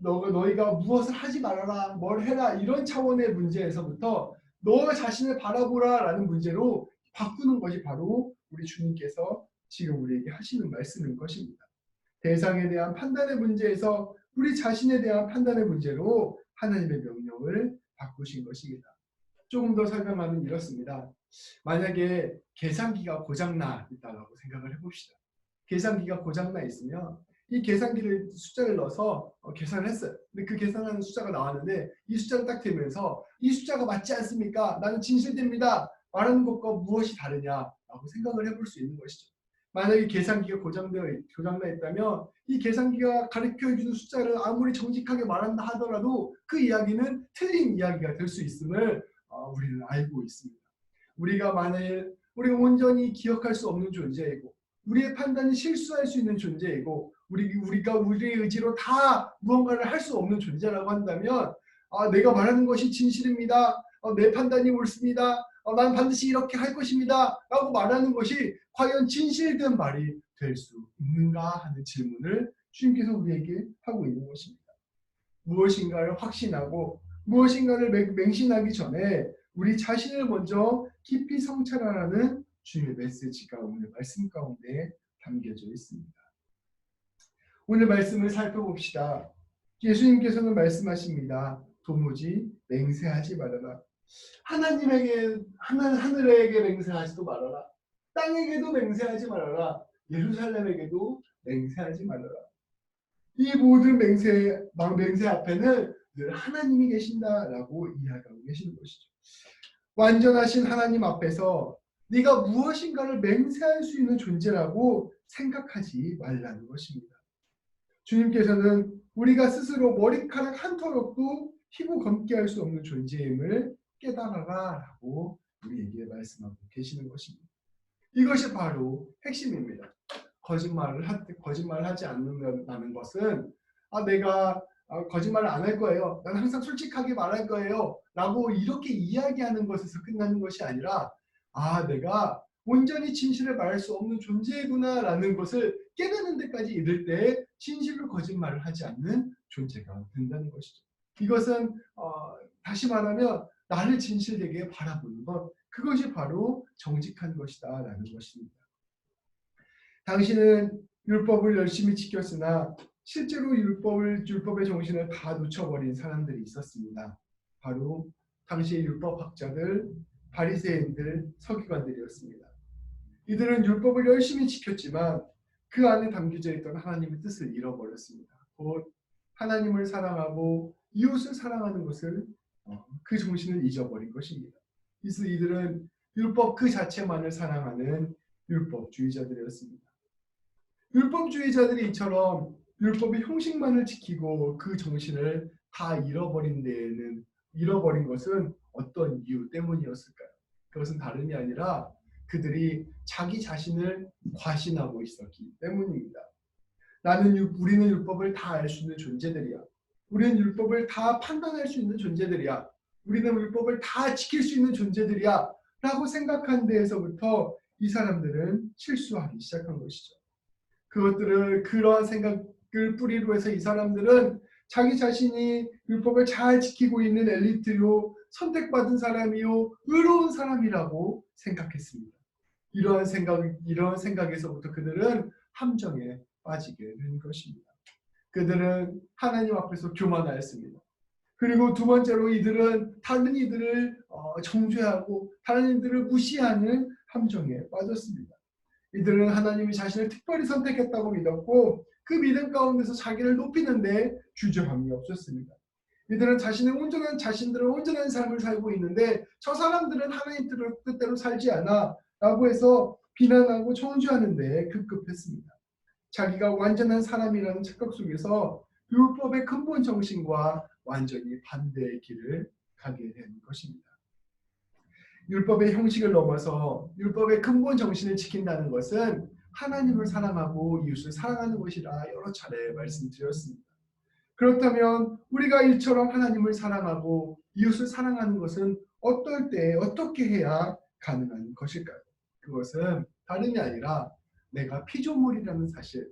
[SPEAKER 1] 너희가 무엇을 하지 말아라, 뭘 해라 이런 차원의 문제에서부터 너 자신을 바라보라라는 문제로 바꾸는 것이 바로 우리 주님께서 지금 우리에게 하시는 말씀인 것입니다. 대상에 대한 판단의 문제에서 우리 자신에 대한 판단의 문제로 하나님의 명령을 바꾸신 것입니다. 조금 더 설명하면 이렇습니다. 만약에 계산기가 고장나 있다고 생각을 해봅시다. 계산기가 고장나 있으면 이 계산기를 숫자를 넣어서 계산을 했어요. 근데 그 계산하는 숫자가 나왔는데 이 숫자를 딱 대면서 이 숫자가 맞지 않습니까? 나는 진실됩니다. 말하는 것과 무엇이 다르냐라고 생각을 해볼 수 있는 것이죠. 만약에 계산기가 고장나 있다면 이 계산기가 가르쳐주는 숫자를 아무리 정직하게 말한다 하더라도 그 이야기는 틀린 이야기가 될 수 있음을 우리는 알고 있습니다. 우리가 온전히 기억할 수 없는 존재이고 우리의 판단이 실수할 수 있는 존재이고 우리가 우리의 의지로 다 무언가를 할 수 없는 존재라고 한다면 내가 말하는 것이 진실입니다. 내 판단이 옳습니다. 난 반드시 이렇게 할 것입니다. 라고 말하는 것이 과연 진실된 말이 될 수 있는가 하는 질문을 주님께서 우리에게 하고 있는 것입니다. 무엇인가를 확신하고 무엇인가를 맹신하기 전에 우리 자신을 먼저 깊이 성찰하라는 주님의 메시지가 오늘 말씀 가운데 담겨져 있습니다. 오늘 말씀을 살펴봅시다. 예수님께서는 말씀하십니다. 도무지 맹세하지 말아라. 하늘에게 맹세하지도 말아라. 땅에게도 맹세하지 말아라. 예루살렘에게도 맹세하지 말아라. 이 모든 맹세 앞에는 늘 하나님이 계신다라고 이야기하고 계시는 것이죠. 완전하신 하나님 앞에서 네가 무엇인가를 맹세할 수 있는 존재라고 생각하지 말라는 것입니다. 주님께서는 우리가 스스로 머리카락 한 터럭도 희고 검게 할 수 없는 존재임을 깨달아라 라고 우리에게 말씀하고 계시는 것입니다. 이것이 바로 핵심입니다. 거짓말을 하지 않는다는 것은 내가 거짓말을 안 할 거예요. 난 항상 솔직하게 말할 거예요. 라고 이렇게 이야기하는 것에서 끝나는 것이 아니라 내가 온전히 진실을 말할 수 없는 존재구나 라는 것을 깨닫는 데까지 이를 때 진실로 거짓말을 하지 않는 존재가 된다는 것이죠. 이것은 다시 말하면 나를 진실되게 바라보는 것, 그것이 바로 정직한 것이다 라는 것입니다. 당신은 율법을 열심히 지켰으나 실제로 율법의 정신을 다 놓쳐버린 사람들이 있었습니다. 바로 당시의 율법학자들, 바리새인들, 서기관들이었습니다. 이들은 율법을 열심히 지켰지만 그 안에 담겨져 있던 하나님의 뜻을 잃어버렸습니다. 곧 하나님을 사랑하고 이웃을 사랑하는 것을 그 정신을 잊어버린 것입니다. 그래서 이들은 율법 그 자체만을 사랑하는 율법주의자들이었습니다. 율법주의자들이 이처럼 율법의 형식만을 지키고 그 정신을 다 잃어버린 것은 어떤 이유 때문이었을까요? 그것은 다름이 아니라 그들이 자기 자신을 과신하고 있었기 때문입니다. 우리는 율법을 다 알 수 있는 존재들이야. 우리는 율법을 다 판단할 수 있는 존재들이야. 우리는 율법을 다 지킬 수 있는 존재들이야. 라고 생각한 데에서부터 이 사람들은 실수하기 시작한 것이죠. 그러한 생각을 뿌리로 해서 이 사람들은 자기 자신이 율법을 잘 지키고 있는 엘리트요, 선택받은 사람이요, 의로운 사람이라고 생각했습니다. 이러한 생각에서부터 그들은 함정에 빠지게 된 것입니다. 그들은 하나님 앞에서 교만하였습니다. 그리고 두 번째로 이들은 다른 이들을 정죄하고 다른 이들을 무시하는 함정에 빠졌습니다. 이들은 하나님이 자신을 특별히 선택했다고 믿었고 그 믿음 가운데서 자기를 높이는데 주저함이 없었습니다. 이들은 자신들은 온전한 삶을 살고 있는데 저 사람들은 하나님 뜻대로 살지 않아 라고 해서 비난하고 정죄하는 데 급급했습니다. 자기가 완전한 사람이라는 착각 속에서 율법의 근본 정신과 완전히 반대의 길을 가게 된 것입니다. 율법의 형식을 넘어서 율법의 근본 정신을 지킨다는 것은 하나님을 사랑하고 이웃을 사랑하는 것이라 여러 차례 말씀드렸습니다. 그렇다면 우리가 이처럼 하나님을 사랑하고 이웃을 사랑하는 것은 어떨 때 어떻게 해야 가능한 것일까요? 그것은 다름이 아니라 내가 피조물이라는 사실,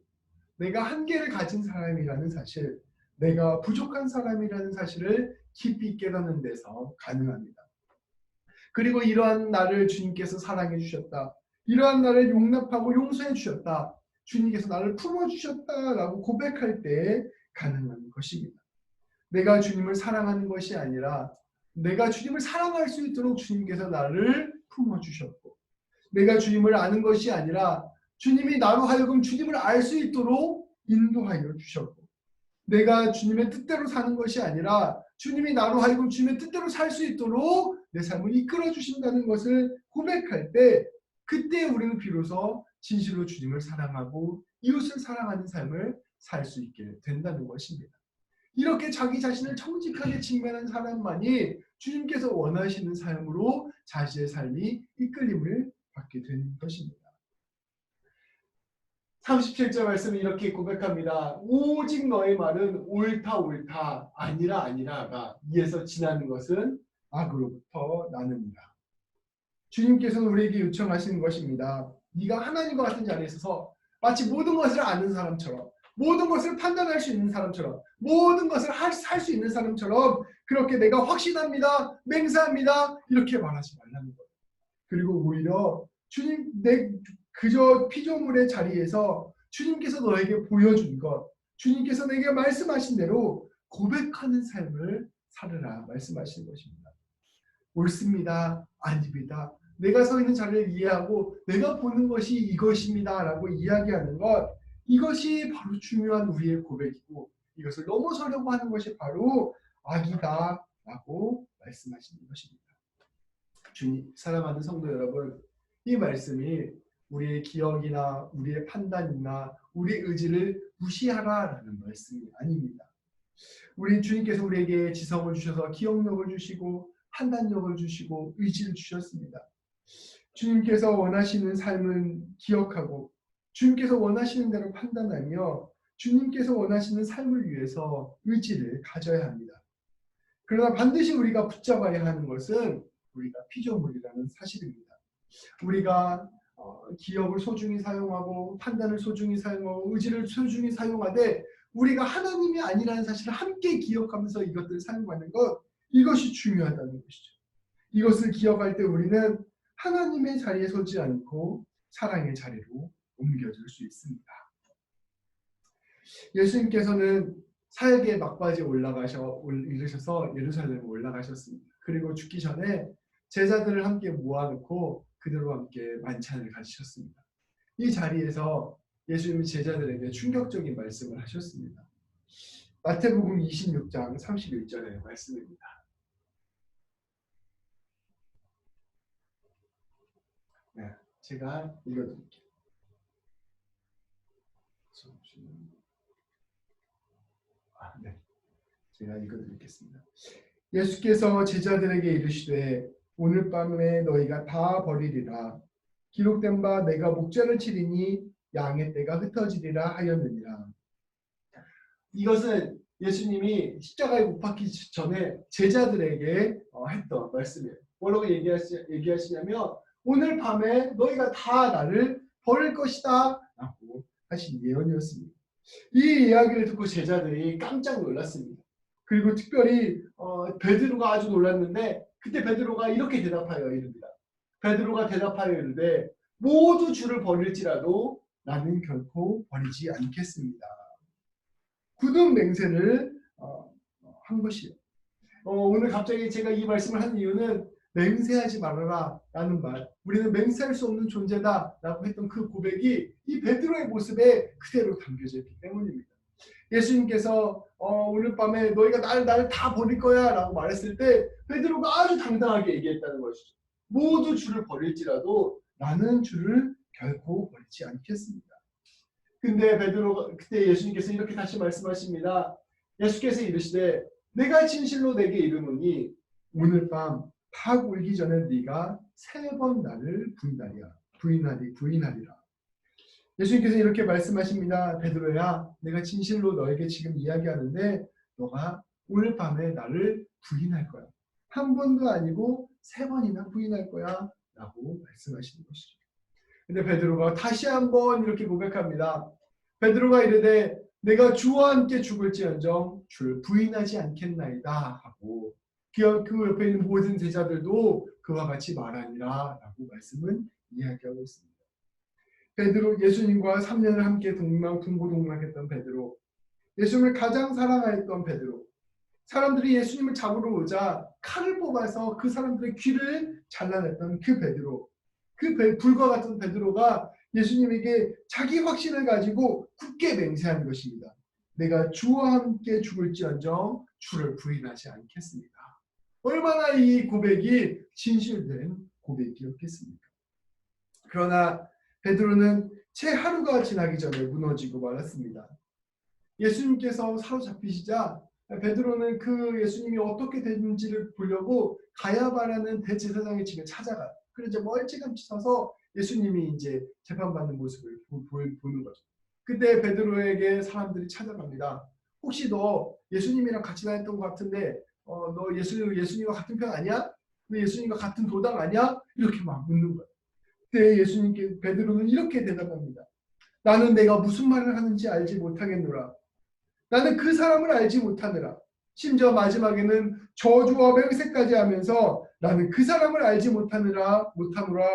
[SPEAKER 1] 내가 한계를 가진 사람이라는 사실, 내가 부족한 사람이라는 사실을 깊이 깨닫는 데서 가능합니다. 그리고 이러한 나를 주님께서 사랑해 주셨다. 이러한 나를 용납하고 용서해 주셨다. 주님께서 나를 품어주셨다라고 고백할 때 가능한 것입니다. 내가 주님을 사랑하는 것이 아니라 내가 주님을 사랑할 수 있도록 주님께서 나를 품어주셨고, 내가 주님을 아는 것이 아니라 주님이 나로 하여금 주님을 알 수 있도록 인도하여 주셨고, 내가 주님의 뜻대로 사는 것이 아니라 주님이 나로 하여금 주님의 뜻대로 살 수 있도록 내 삶을 이끌어 주신다는 것을 고백할 때, 그때 우리는 비로소 진실로 주님을 사랑하고 이웃을 사랑하는 삶을 살 수 있게 된다는 것입니다. 이렇게 자기 자신을 정직하게 직면한 사람만이 주님께서 원하시는 삶으로 자신의 삶이 이끌림을 받게 되는 것입니다. 37절 말씀은 이렇게 고백합니다. 오직 너의 말은 옳다 옳다 아니라 아니라가 이에서 지나는 것은 악으로부터 나느니라. 주님께서는 우리에게 요청하시는 것입니다. 네가 하나님과 같은 자리에 있어서 마치 모든 것을 아는 사람처럼, 모든 것을 판단할 수 있는 사람처럼, 모든 것을 할 수 있는 사람처럼 그렇게 내가 확신합니다, 맹세합니다 이렇게 말하지 말라는 거예요. 그리고 오히려 주님, 그저 피조물의 자리에서 주님께서 너에게 보여준 것, 주님께서 내게 말씀하신 대로 고백하는 삶을 살으라 말씀하시는 것입니다. 옳습니다, 아닙니다, 내가 서 있는 자리를 이해하고 내가 보는 것이 이것입니다 라고 이야기하는 것, 이것이 바로 중요한 우리의 고백이고, 이것을 넘어서려고 하는 것이 바로 악이다 라고 말씀하시는 것입니다. 주님, 사랑하는 성도 여러분, 이 말씀이 우리의 기억이나 우리의 판단이나 우리의 의지를 무시하라라는 말씀이 아닙니다. 우리 주님께서 우리에게 지성을 주셔서 기억력을 주시고 판단력을 주시고 의지를 주셨습니다. 주님께서 원하시는 삶은 기억하고 주님께서 원하시는 대로 판단하며 주님께서 원하시는 삶을 위해서 의지를 가져야 합니다. 그러나 반드시 우리가 붙잡아야 하는 것은 우리가 피조물이라는 사실입니다. 우리가 기억을 소중히 사용하고 판단을 소중히 사용하고 의지를 소중히 사용하되 우리가 하나님이 아니라는 사실을 함께 기억하면서 이것들을 사용하는 것, 이것이 중요하다는 것이죠. 이것을 기억할 때 우리는 하나님의 자리에 서지 않고 사랑의 자리로 옮겨질 수 있습니다. 예수님께서는 사역의 막바지에 이르셔서 예루살렘에 올라가셨습니다. 그리고 죽기 전에 제자들을 함께 모아놓고 그들과 함께 만찬을 가지셨습니다. 이 자리에서 예수님이 제자들에게 충격적인 말씀을 하셨습니다. 마태복음 26장 31절의 말씀입니다. 네, 제가 읽어드릴게요. 네, 제가 읽어드리겠습니다. 예수께서 제자들에게 이르시되 오늘 밤에 너희가 다 버리리라. 기록된 바 내가 목자를 치리니 양의 떼가 흩어지리라 하였느니라. 이것은 예수님이 십자가에 못 박히기 전에 제자들에게 했던 말씀이에요. 뭐라고 얘기하시냐면 오늘 밤에 너희가 다 나를 버릴 것이다 라고 하신 예언이었습니다. 이 이야기를 듣고 제자들이 깜짝 놀랐습니다. 그리고 특별히 베드로가 아주 놀랐는데 그때 베드로가 이렇게 대답하여 이릅니다. 베드로가 대답하여 이르되 모두 주를 버릴지라도 나는 결코 버리지 않겠습니다. 굳은 맹세를 한 것이에요. 오늘 갑자기 제가 이 말씀을 하는 이유는 맹세하지 말아라 라는 말, 우리는 맹세할 수 없는 존재다 라고 했던 그 고백이 이 베드로의 모습에 그대로 담겨져 있기 때문입니다. 예수님께서 오늘 밤에 너희가 나를 다 버릴 거야 라고 말했을 때 베드로가 아주 당당하게 얘기했다는 것이죠. 모두 주를 버릴지라도 나는 주를 결코 버리지 않겠습니다. 근데 베드로가 그때 예수님께서 이렇게 다시 말씀하십니다. 예수께서 이르시되 내가 진실로 내게 이르노니 오늘 밤 닭 울기 전에 네가 3번 나를 부인하리라. 예수님께서 이렇게 말씀하십니다. 베드로야, 내가 진실로 너에게 지금 이야기하는데 너가 오늘 밤에 나를 부인할 거야. 한 번도 아니고 3번이나 부인할 거야 라고 말씀하시는 것이죠. 근데 베드로가 다시 한번 이렇게 고백합니다. 베드로가 이르되 내가 주와 함께 죽을지언정 주를 부인하지 않겠나이다 하고 그 옆에 있는 모든 제자들도 그와 같이 말하니라 라고 말씀은 이야기하고 있습니다. 베드로, 예수님과 3년을 함께 동고동락했던 베드로, 예수님을 가장 사랑하였던 베드로, 사람들이 예수님을 잡으러 오자 칼을 뽑아서 그 사람들의 귀를 잘라냈던 그 베드로, 불과 같은 베드로가 예수님에게 자기 확신을 가지고 굳게 맹세한 것입니다. 내가 주와 함께 죽을지언정 주를 부인하지 않겠습니다. 얼마나 이 고백이 진실된 고백이었겠습니까? 그러나 베드로는 채 하루가 지나기 전에 무너지고 말았습니다. 예수님께서 사로잡히시자 베드로는 그 예수님이 어떻게 되는지를 보려고 가야바라는 대제사장의 집에 찾아가요. 그래서 멀찌감치 서서 예수님이 이제 재판받는 모습을 보는 거죠. 그때 베드로에게 사람들이 찾아갑니다. 혹시 너 예수님이랑 같이 다녔던 것 같은데 너 예수님과 같은 편 아니야? 너 예수님과 같은 도당 아니야? 이렇게 막 묻는 거예요. 그때 예수님께 베드로는 이렇게 대답합니다. 나는 내가 무슨 말을 하는지 알지 못하겠노라. 나는 그 사람을 알지 못하느라. 심지어 마지막에는 저주와 맹세까지 하면서 나는 그 사람을 알지 못하노라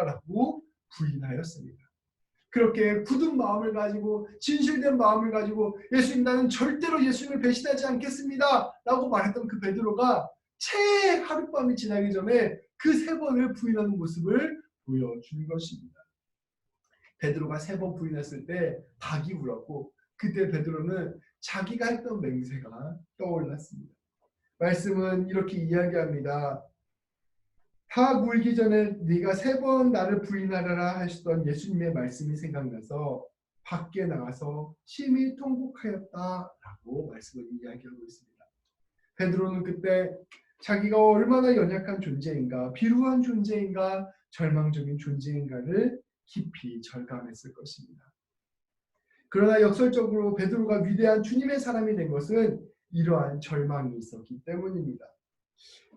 [SPEAKER 1] 라고 부인하였습니다. 그렇게 굳은 마음을 가지고 진실된 마음을 가지고 예수님 나는 절대로 예수님을 배신하지 않겠습니다 라고 말했던 그 베드로가 채 하룻밤이 지나기 전에 그 3번을 부인하는 모습을 보여준 것입니다. 베드로가 3번 부인했을 때 닭이 울었고 그때 베드로는 자기가 했던 맹세가 떠올랐습니다. 말씀은 이렇게 이야기합니다. 닭 울기 전에 네가 3번 나를 부인하라 하셨던 예수님의 말씀이 생각나서 밖에 나가서 심히 통곡하였다라고 말씀을 이야기하고 있습니다. 베드로는 그때 자기가 얼마나 연약한 존재인가, 비루한 존재인가, 절망적인 존재인가를 깊이 절감했을 것입니다. 그러나 역설적으로 베드로가 위대한 주님의 사람이 된 것은 이러한 절망이 있었기 때문입니다.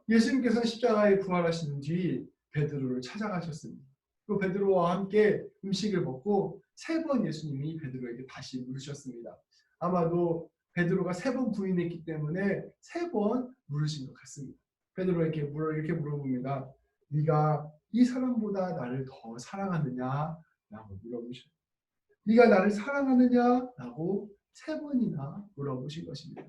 [SPEAKER 1] 예수님께서는 십자가에 부활하신 뒤 베드로를 찾아가셨습니다. 그 베드로와 함께 음식을 먹고 3번 예수님이 베드로에게 다시 물으셨습니다. 아마도 베드로가 3번 부인했기 때문에 3번 물으신 것 같습니다. 베드로에게 이렇게 물어봅니다. 네가 이 사람보다 나를 더 사랑하느냐? 라고 물어보셨어요. 네가 나를 사랑하느냐? 라고 3번이나 물어보신 것입니다.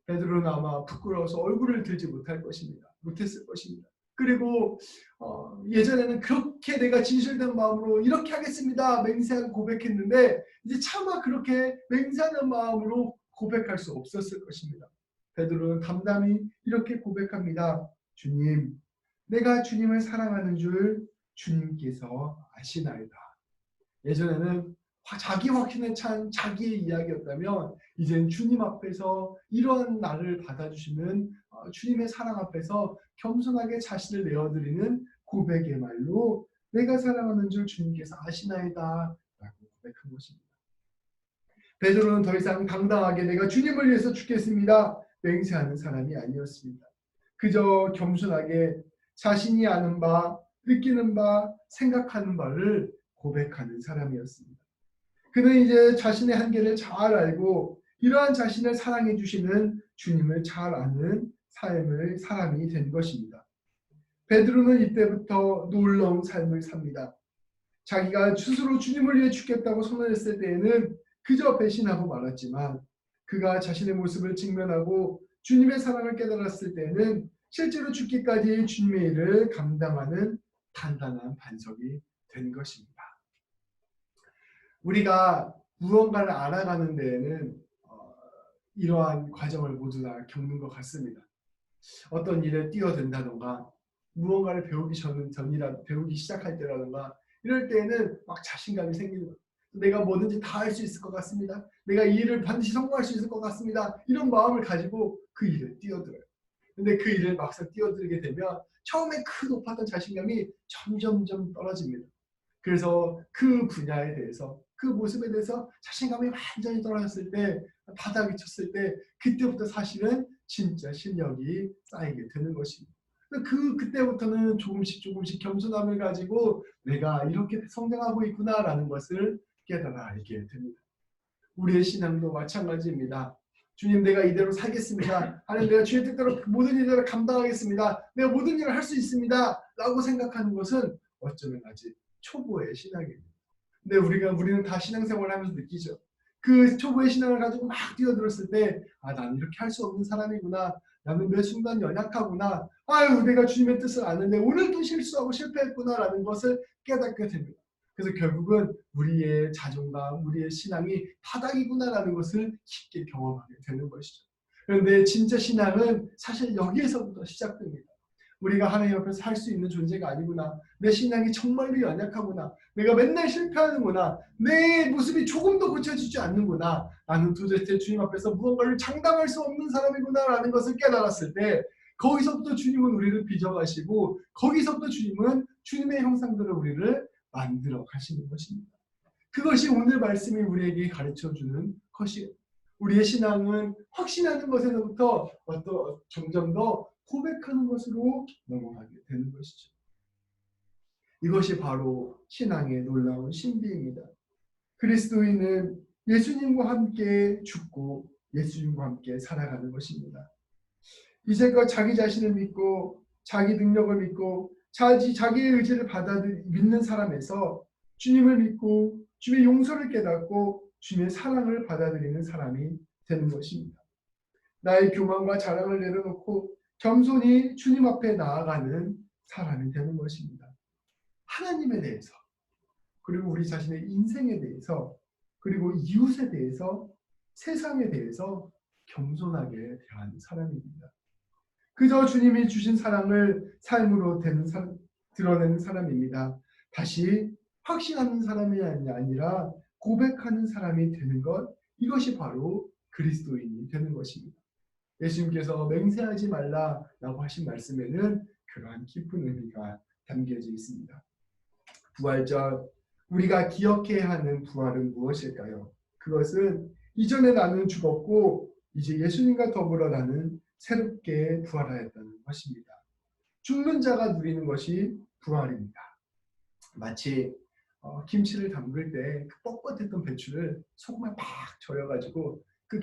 [SPEAKER 1] 베드로는 아마 부끄러워서 얼굴을 들지 못했을 것입니다. 그리고 예전에는 그렇게 내가 진실된 마음으로 이렇게 하겠습니다 맹세하고 고백했는데 이제 차마 그렇게 맹세하는 마음으로 고백할 수 없었을 것입니다. 베드로는 담담히 이렇게 고백합니다. 주님, 내가 주님을 사랑하는 줄 주님께서 아시나이다. 예전에는 자기 확신에 찬 자기의 이야기였다면 이젠 주님 앞에서 이러한 나를 받아주시는 주님의 사랑 앞에서 겸손하게 자신을 내어드리는 고백의 말로 내가 사랑하는 줄 주님께서 아시나이다 라고 고백한 것입니다. 베드로는 더 이상 당당하게 내가 주님을 위해서 죽겠습니다 맹세하는 사람이 아니었습니다. 그저 겸손하게 자신이 아는 바, 느끼는 바, 생각하는 바를 고백하는 사람이었습니다. 그는 이제 자신의 한계를 잘 알고 이러한 자신을 사랑해 주시는 주님을 잘 아는 사람이 된 것입니다. 베드로는 이때부터 놀라운 삶을 삽니다. 자기가 스스로 주님을 위해 죽겠다고 선언했을 때에는 그저 배신하고 말았지만 그가 자신의 모습을 직면하고 주님의 사랑을 깨달았을 때는 실제로 죽기까지 주님의 일을 감당하는 단단한 반석이 된 것입니다. 우리가 무언가를 알아가는 데에는 이러한 과정을 모두 다 겪는 것 같습니다. 어떤 일에 뛰어든다던가 무언가를 배우기 시작할 때라던가 이럴 때에는 막 자신감이 생기는 거예요. 내가 뭐든지 다 할 수 있을 것 같습니다. 내가 이 일을 반드시 성공할 수 있을 것 같습니다. 이런 마음을 가지고 그 일에 뛰어들어요. 근데 그 일을 막상 뛰어들게 되면 처음에 높았던 자신감이 점점점 떨어집니다. 그래서 그 분야에 대해서 그 모습에 대해서 자신감이 완전히 떨어졌을 때 바닥이 쳤을 때 그때부터 사실은 진짜 실력이 쌓이게 되는 것입니다. 그때부터는 조금씩 겸손함을 가지고 내가 이렇게 성장하고 있구나라는 것을 깨달아 알게 됩니다. 우리의 신앙도 마찬가지입니다. 주님, 내가 이대로 살겠습니다. 하나님, 내가 주의 뜻대로 모든 일을 감당하겠습니다. 내가 모든 일을 할 수 있습니다. 라고 생각하는 것은 어쩌면 아직 초보의 신앙입니다. 근데 우리는 다 신앙생활을 하면서 느끼죠. 그 초보의 신앙을 가지고 막 뛰어들었을 때 나는 이렇게 할 수 없는 사람이구나. 나는 매 순간 연약하구나. 내가 주님의 뜻을 아는데 오늘도 실수하고 실패했구나라는 것을 깨닫게 됩니다. 그래서 결국은 우리의 자존감, 우리의 신앙이 바닥이구나라는 것을 깊게 경험하게 되는 것이죠. 그런데 진짜 신앙은 사실 여기에서부터 시작됩니다. 우리가 하나님 앞에서 할 수 있는 존재가 아니구나. 내 신앙이 정말로 연약하구나. 내가 맨날 실패하는구나. 내 모습이 조금도 고쳐지지 않는구나. 나는 도대체 주님 앞에서 무언가를 장담할 수 없는 사람이구나 라는 것을 깨달았을 때 거기서부터 주님은 우리를 빚어가시고 거기서부터 주님은 주님의 형상대로 우리를 만들어 가시는 것입니다. 그것이 오늘 말씀이 우리에게 가르쳐주는 것이에요. 우리의 신앙은 확신하는 것에서부터 점점 더 고백하는 것으로 넘어가게 되는 것이죠. 이것이 바로 신앙의 놀라운 신비입니다. 그리스도인은 예수님과 함께 죽고 예수님과 함께 살아가는 것입니다. 이제껏 자기 자신을 믿고 자기 능력을 믿고 자기의 의지를 믿는 사람에서 주님을 믿고 주님의 용서를 깨닫고 주님의 사랑을 받아들이는 사람이 되는 것입니다. 나의 교만과 자랑을 내려놓고 겸손히 주님 앞에 나아가는 사람이 되는 것입니다. 하나님에 대해서 그리고 우리 자신의 인생에 대해서 그리고 이웃에 대해서 세상에 대해서 겸손하게 대하는 사람입니다. 그저 주님이 주신 사랑을 삶으로 드러내는 사람입니다. 다시 확신하는 사람이 아니라 고백하는 사람이 되는 것, 이것이 바로 그리스도인이 되는 것입니다. 예수님께서 맹세하지 말라라고 하신 말씀에는 그러한 깊은 의미가 담겨져 있습니다. 부활절, 우리가 기억해야 하는 부활은 무엇일까요? 그것은 이전에 나는 죽었고 이제 예수님과 더불어 나는 새롭게 부활하였다는 것입니다. 죽는 자가 누리는 것이 부활입니다. 마치 김치를 담글 때 그 뻣뻣했던 배추를 소금에 막 절여가지고 그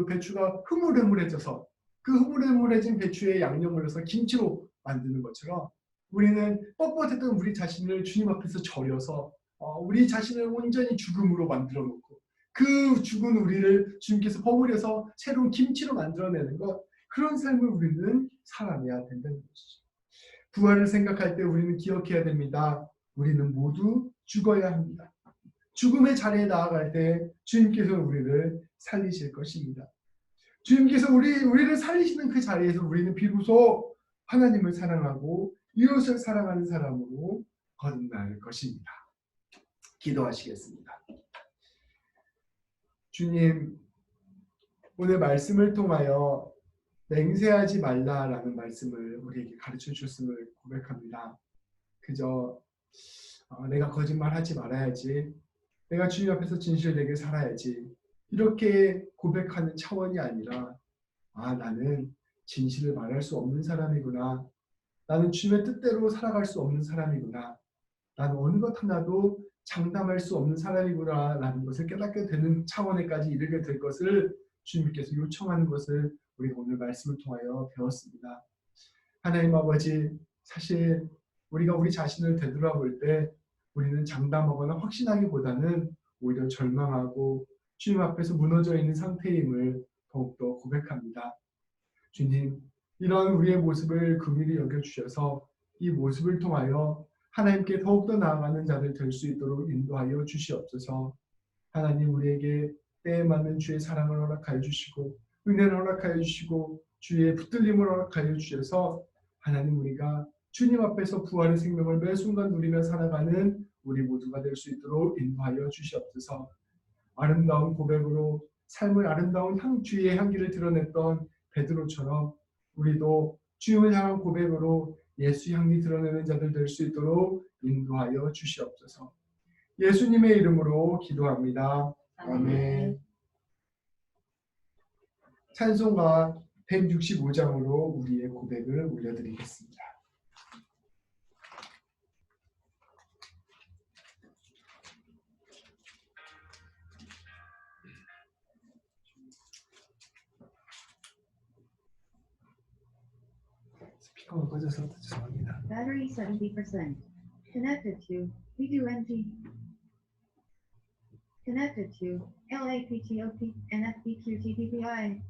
[SPEAKER 1] 배추가 흐물흐물해져서 그 흐물흐물해진 배추에 양념을 넣어서 김치로 만드는 것처럼 우리는 뻣뻣했던 우리 자신을 주님 앞에서 절여서 우리 자신을 온전히 죽음으로 만들어 놓고 그 죽은 우리를 주님께서 버무려서 새로운 김치로 만들어내는 것, 그런 삶을 우리는 살아내야 된다는 것이죠. 부활을 생각할 때 우리는 기억해야 됩니다. 우리는 모두 죽어야 합니다. 죽음의 자리에 나아갈 때 주님께서 우리를 살리실 것입니다. 주님께서 우리를 살리시는 그 자리에서 우리는 비로소 하나님을 사랑하고 이웃을 사랑하는 사람으로 거듭날 것입니다. 기도하시겠습니다. 주님, 오늘 말씀을 통하여 맹세하지 말라라는 말씀을 우리에게 가르쳐 주셨음을 고백합니다. 그저 내가 거짓말하지 말아야지, 내가 주님 앞에서 진실되게 살아야지, 이렇게 고백하는 차원이 아니라 나는 진실을 말할 수 없는 사람이구나, 나는 주님의 뜻대로 살아갈 수 없는 사람이구나, 나는 어느 것 하나도 장담할 수 없는 사람이구나 라는 것을 깨닫게 되는 차원에까지 이르게 될 것을 주님께서 요청하는 것을 우리가 오늘 말씀을 통하여 배웠습니다. 하나님 아버지, 사실 우리가 우리 자신을 되돌아볼 때 우리는 장담하거나 확신하기보다는 오히려 절망하고 주님 앞에서 무너져 있는 상태임을 더욱더 고백합니다. 주님, 이런 우리의 모습을 긍휼히 여겨주셔서 이 모습을 통하여 하나님께 더욱더 나아가는 자들 될 수 있도록 인도하여 주시옵소서. 하나님, 우리에게 때에 맞는 주의 사랑을 허락하여 주시고 은혜를 허락하여 주시고 주의 붙들림을 허락하여 주셔서 하나님, 우리가 주님 앞에서 부활의 생명을 매 순간 누리며 살아가는 우리 모두가 될 수 있도록 인도하여 주시옵소서. 아름다운 고백으로 삶을 아름다운 주의 향기를 드러냈던 베드로처럼 우리도 주님을 향한 고백으로 예수 향기 드러내는 자들 될 수 있도록 인도하여 주시옵소서. 예수님의 이름으로 기도합니다. 아멘. 찬송가 165장으로 우리의 고백을 올려드리겠습니다. 스피커가 꺼져서 죄송합니다.
[SPEAKER 2] Battery 70%. Connected to V2NG. Connected to LAPTOP and FBQTDPI.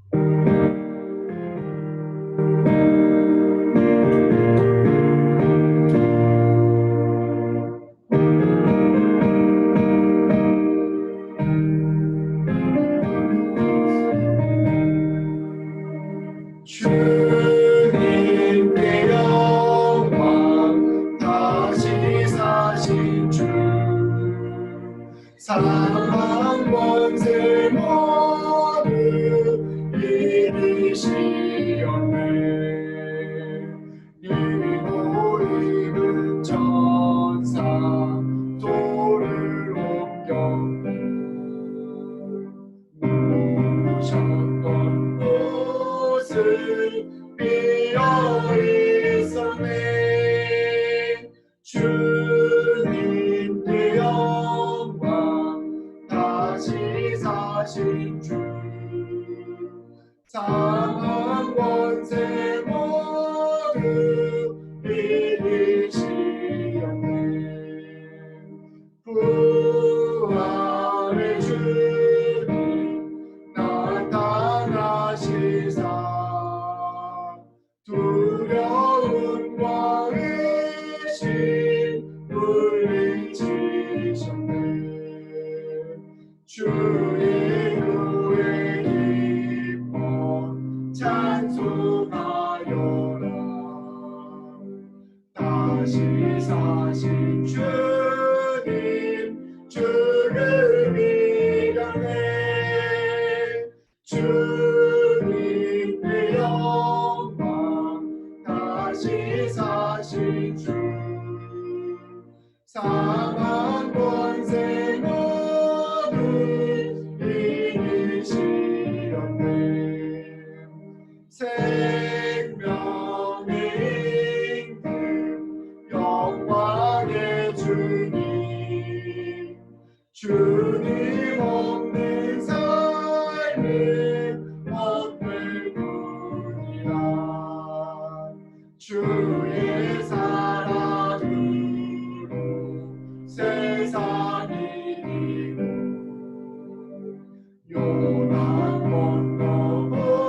[SPEAKER 1] 주님께 영광, 다시 사신 주, 사랑 권세 모두 이르시었네. 이리로 입은 천사 돌을 옮겼고 누우셨던 곳은 비어 있었네. 주님께 영광, 다시 사신 주, 사망 권세 모두 이기시었네. 부활의 주님 나타나시사 두려움과 의심 물리치셨네. 주의 구에 기뻐 찬송하여라. 다시 사신 주님, 주를 믿었네. 주님의 영광, 다시 사신 주, 사망 권세 모두 이기시었네. 생명의 임금, 영광의 주님, 주님 없는 삶은 없을 뿐이라. 주의 사랑으로 세상이 이고 요단 건너보자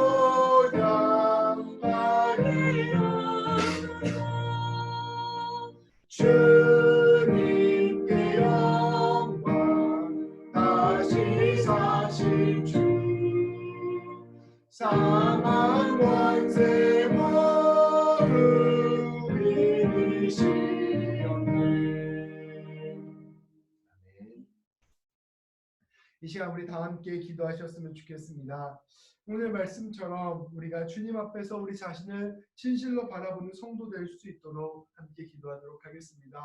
[SPEAKER 1] 마리아. 이 시간 우리 다 함께 기도하셨으면 좋겠습니다. 오늘 말씀처럼 우리가 주님 앞에서 우리 자신을 진실로 바라보는 성도 될 수 있도록 함께 기도하도록 하겠습니다.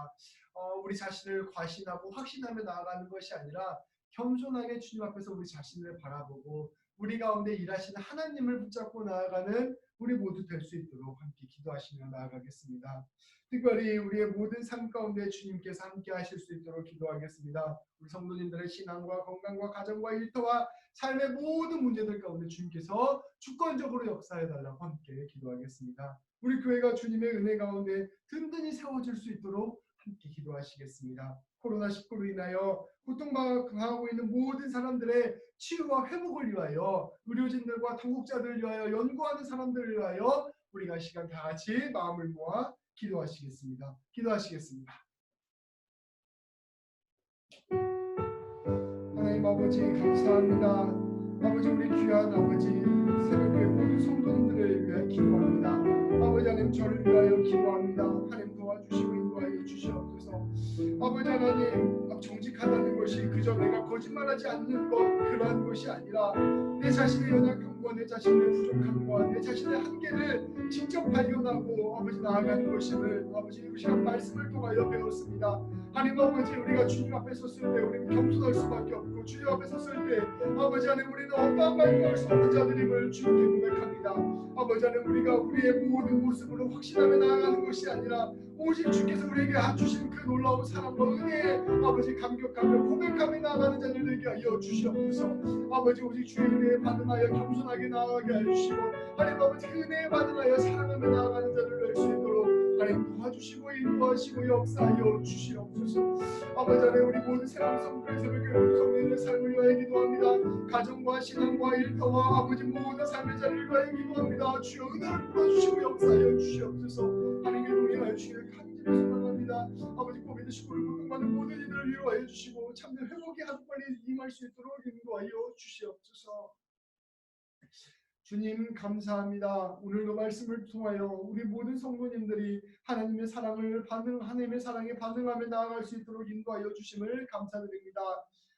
[SPEAKER 1] 우리 자신을 과신하고 확신하며 나아가는 것이 아니라 겸손하게 주님 앞에서 우리 자신을 바라보고 우리 가운데 일하시는 하나님을 붙잡고 나아가는 우리 모두 될 수 있도록 함께 기도하시며 나아가겠습니다. 특별히 우리의 모든 삶 가운데 주님께서 함께 하실 수 있도록 기도하겠습니다. 우리 성도님들의 신앙과 건강과 가정과 일터와 삶의 모든 문제들 가운데 주님께서 주권적으로 역사해 달라고 함께 기도하겠습니다. 우리 교회가 주님의 은혜 가운데 든든히 세워질 수 있도록 함께 기도하시겠습니다. 코로나19로 인하여 고통당하고 있는 모든 사람들의 치유와 회복을 위하여 의료진들과 당국자들을 위하여 연구하는 사람들을 위하여 우리가 시간 다 같이 마음을 모아 기도하시겠습니다. 기도하시겠습니다. 하나님 아버지 감사합니다. 아버지 우리 귀한 아버지 새벽에 모든 성도님들을 위해 기도합니다. 아버지 하나님 저를 위하여 기도합니다. 하나님 도와주시고 인도하여 주시옵소서. 아버지 하나님 정직하다는 것이 그저 내가 거짓말하지 않는 것 그러한 것이 아니라 내 자신의 연약함과 내 자신의 부족함과 내 자신의 한계를 직접 발견하고 아버지 나아가는 것임을 아버지 이 시간 말씀을 통하여 배웠습니다. 하나님 아버지 우리가 주님 앞에 섰을 때 우리는 겸손할 수밖에 없고 주님 앞에 섰을 때 아버지 하나님 우리는 어떠한 말도 할 수 없는 자들임을 주님께 고백합니다. 아버지 하나님 우리가 우리의 모든 모습으로 확신하며 나아가는 것이 아니라 오직 주께서 우리에게 주신 그 놀라운 사랑과 은혜에 아버지 감격하며 고백하며 나아가는 자들 되게 하여 주시옵소서. 아버지 오직 주의 은혜에 받음하여 겸손하게 나아가게 하여 주시고 하나님 아버지 그 은혜에 받음하여 사랑하며 나아가는 자들 될 수 있도록 하나님 도와주시고 인도하시고 역사하여 주시옵소서. 아버지 하나님 우리 모든 새로운 성도의 새벽에 모든 성도의 삶을 위하여 기도합니다. 가정과 신앙과 일터와 아버지 모든 삶의 자리를 위하여 기도합니다. 주여 은혜를 풀어주시고 역사하여 주시옵소서. 하나님께 동행하여 주시길 간절히 소망합니다. 아버지 고민되시고 고통받는 모든 이들을 위로하여 주시고 참된 회복이 하루빨리 임할 수 있도록 인도하여 주시옵소서. 주님 감사합니다. 오늘도 말씀을 통하여 우리 모든 성도님들이 하나님의 하나님의 사랑에 반응하며 나아갈 수 있도록 인도하여 주심을 감사드립니다.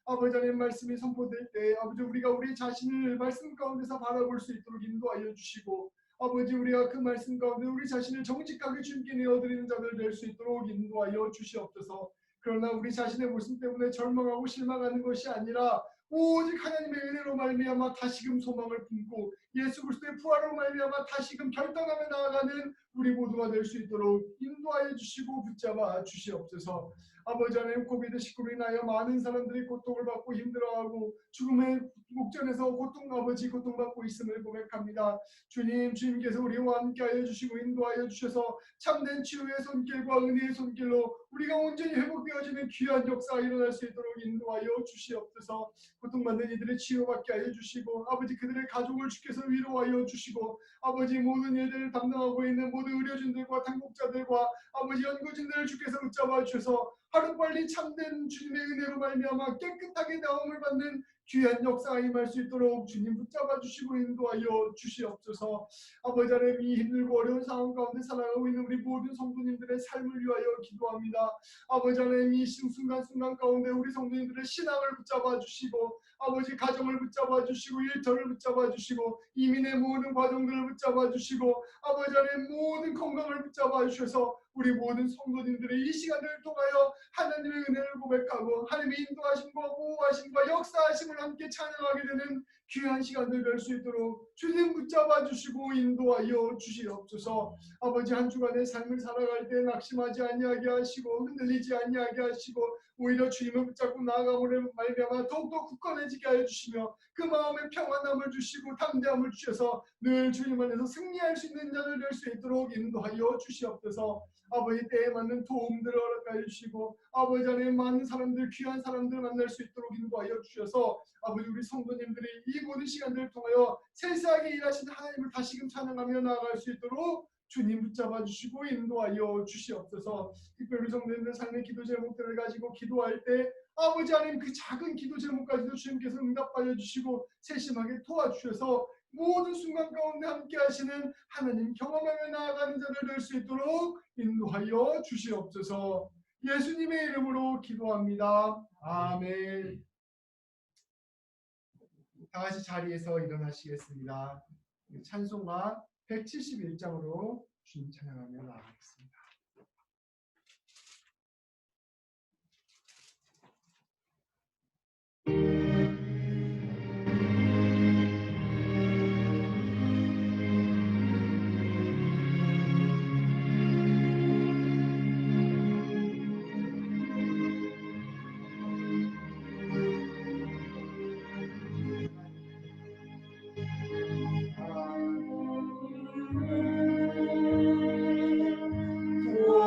[SPEAKER 1] 아버지 하나님 말씀이 선포될 때 아버지 우리가 우리 자신을 말씀 가운데서 바라볼 수 있도록 인도하여 주시고 아버지 우리가 그 말씀 가운데 우리 자신을 정직하게 주님께 내어드리는 자들 될 수 있도록 인도하여 주시옵소서. 그러나 우리 자신의 모습 때문에 절망하고 실망하는 것이 아니라 오직 하나님의 은혜로 말미암아 다시금 소망을 품고 예수 그리스도의 부활로 말미암아 다시금 결단하며 나아가는 우리 모두가 될 수 있도록 인도하여 주시고 붙잡아 주시옵소서. 아버지 하나님 코비드19로 인하여 많은 사람들이 고통을 받고 힘들어하고 죽음의 목전에서 고통받고 있음을 고백합니다. 주님께서 우리와 함께하여 주시고 인도하여 주셔서 참된 치유의 손길과 은혜의 손길로 우리가 온전히 회복되어지는 귀한 역사가 일어날 수 있도록 인도하여 주시옵소서. 고통받는 이들의 치유받게 하여 주시고 아버지 그들의 가족을 주께서 위로하여 주시고 아버지 모든 일들을 담당하고 있는 모든 의료진들과 당국자들과 아버지 연구진들을 주께서 붙잡아 주셔서 하루빨리 참된 주님의 은혜로 말미암아 깨끗하게 나옴을 받는 귀한 역사가 임할 수 있도록 주님 붙잡아 주시고 인도하여 주시옵소서. 아버지 하나님 이 힘들고 어려운 상황 가운데 살아가고 있는 우리 모든 성도님들의 삶을 위하여 기도합니다. 아버지 하나님 이 순간순간 가운데 우리 성도님들의 신앙을 붙잡아 주시고 아버지 가정을 붙잡아 주시고 일터를 붙잡아 주시고 이민의 모든 과정들을 붙잡아 주시고 아버지 하나님 모든 건강을 붙잡아 주셔서 우리 모든 성도님들의 이 시간을 통하여 하나님의 은혜를 고백하고 하나님의 인도하심과 보호하심과 역사하심을 함께 찬양하게 되는 귀한 시간들 될 수 있도록 주님 붙잡아 주시고 인도하여 주시옵소서. 아버지 한 주간의 삶을 살아갈 때 낙심하지 아니하게 하시고 흔들리지 아니하게 하시고 오히려 주님을 붙잡고 나아감으로 말미암아 더욱더 굳건해지게 하여 주시며 그 마음에 평안함을 주시고 담대함을 주셔서 늘 주님 안에서 승리할 수 있는 자들 될 수 있도록 인도하여 주시옵소서. 아버지 때에 맞는 도움들을 허락하여 주시고 아버지 안에 많은 사람들 귀한 사람들 만날 수 있도록 인도하여 주셔서 아버지 우리 성도님들이 이 모든 시간들을 통하여 세세하게 일하시는 하나님을 다시금 찬양하며 나아갈 수 있도록 주님 붙잡아 주시고 인도하여 주시옵소서. 특별히 성도님들 삶의 기도 제목들을 가지고 기도할 때 아버지 하나님 그 작은 기도 제목까지도 주님께서 응답하여 주시고 세심하게 도와주셔서 모든 순간 가운데 함께 하시는 하나님 경험하며 나아가는 자들 될 수 있도록 인도하여 주시옵소서. 예수님의 이름으로 기도합니다. 아멘. 다 같이 자리에서 일어나시겠습니다. 찬송가 171장으로 주님 찬양하며 나아가겠습니다.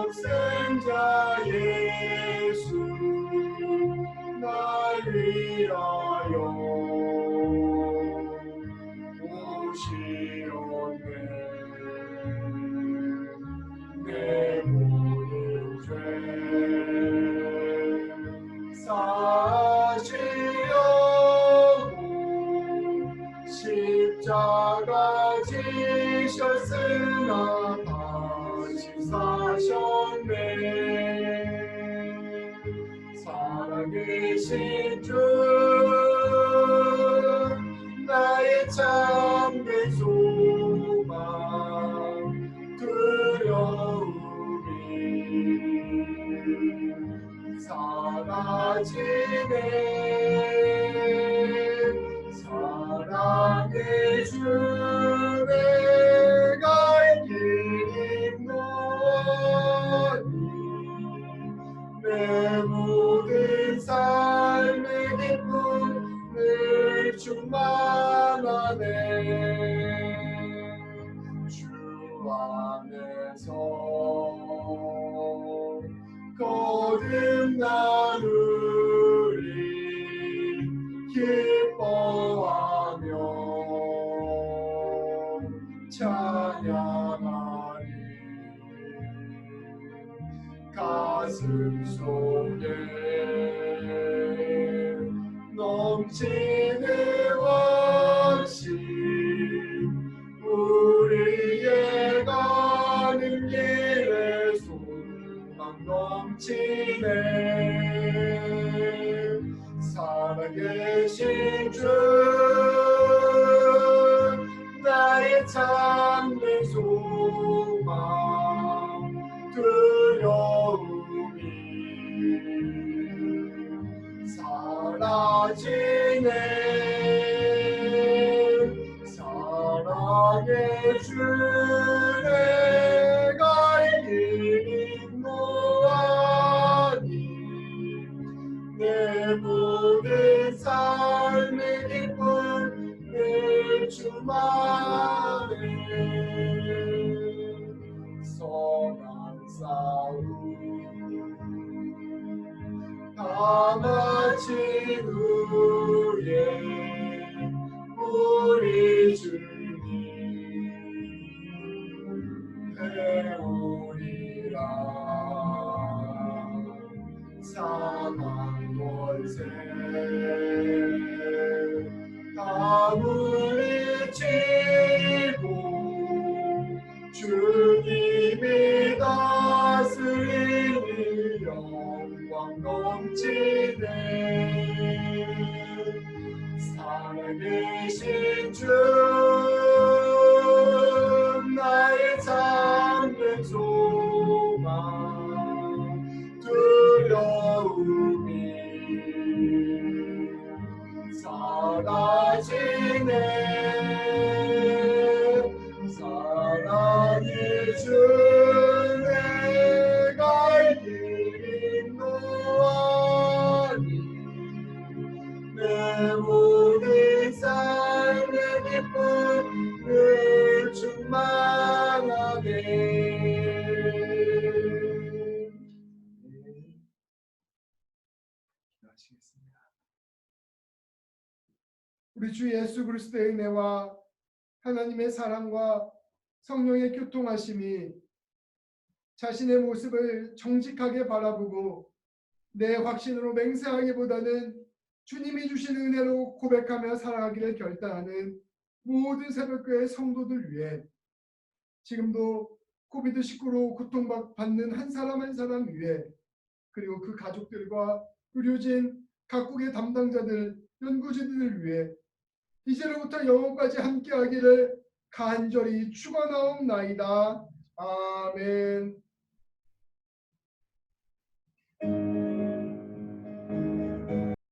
[SPEAKER 1] 독생자 예수 날 위하여 오시었네. 내 모든 죄 사시려고 십자가 지셨으나 다시 사셨네. 살아계신 주 나의 참된 소망 두려움이 사라지네. 사랑의 주 내가 길 인도하니 내 모든 삶의 기쁨을 충만하네. 주 안에서 거듭나누리 기뻐하며 찬양하리. 가슴 속에 넘치는 원시 우리의 가는 길에 소망 넘치네. 살아계신 주 나의 참된 소망 두려움이 사라지네. 사랑의 주 내가 길 인도하니 내 모든 삶의 기쁨을 주만에. 선한 싸움 다 마친 후에 우리 주님 배우리라. 사망 권세 다 물리치고 주님이 다스리니 영광 넘치네. 살아계신 주 나의 참된 소망 두려움이 사라지네. 사랑의 주 내가 길 인도하니 내 모든 삶의 기쁨을 충만하게. 기도하시겠습니다. 우리 주 예수 그리스도의 은혜와 하나님의 사랑과 성령의 교통하심이 자신의 모습을 정직하게 바라보고 내 확신으로 맹세하기보다는 주님이 주신 은혜로 고백하며 살아가기를 결단하는 모든 새벽교회 성도들 위해 지금도 코비드19로 고통받는 한 사람 한 사람 위해 그리고 그 가족들과 의료진, 각국의 담당자들, 연구진들을 위해
[SPEAKER 5] 이제로부터 영원까지 함께하기를 간절히 축원하옵나이다. 아멘.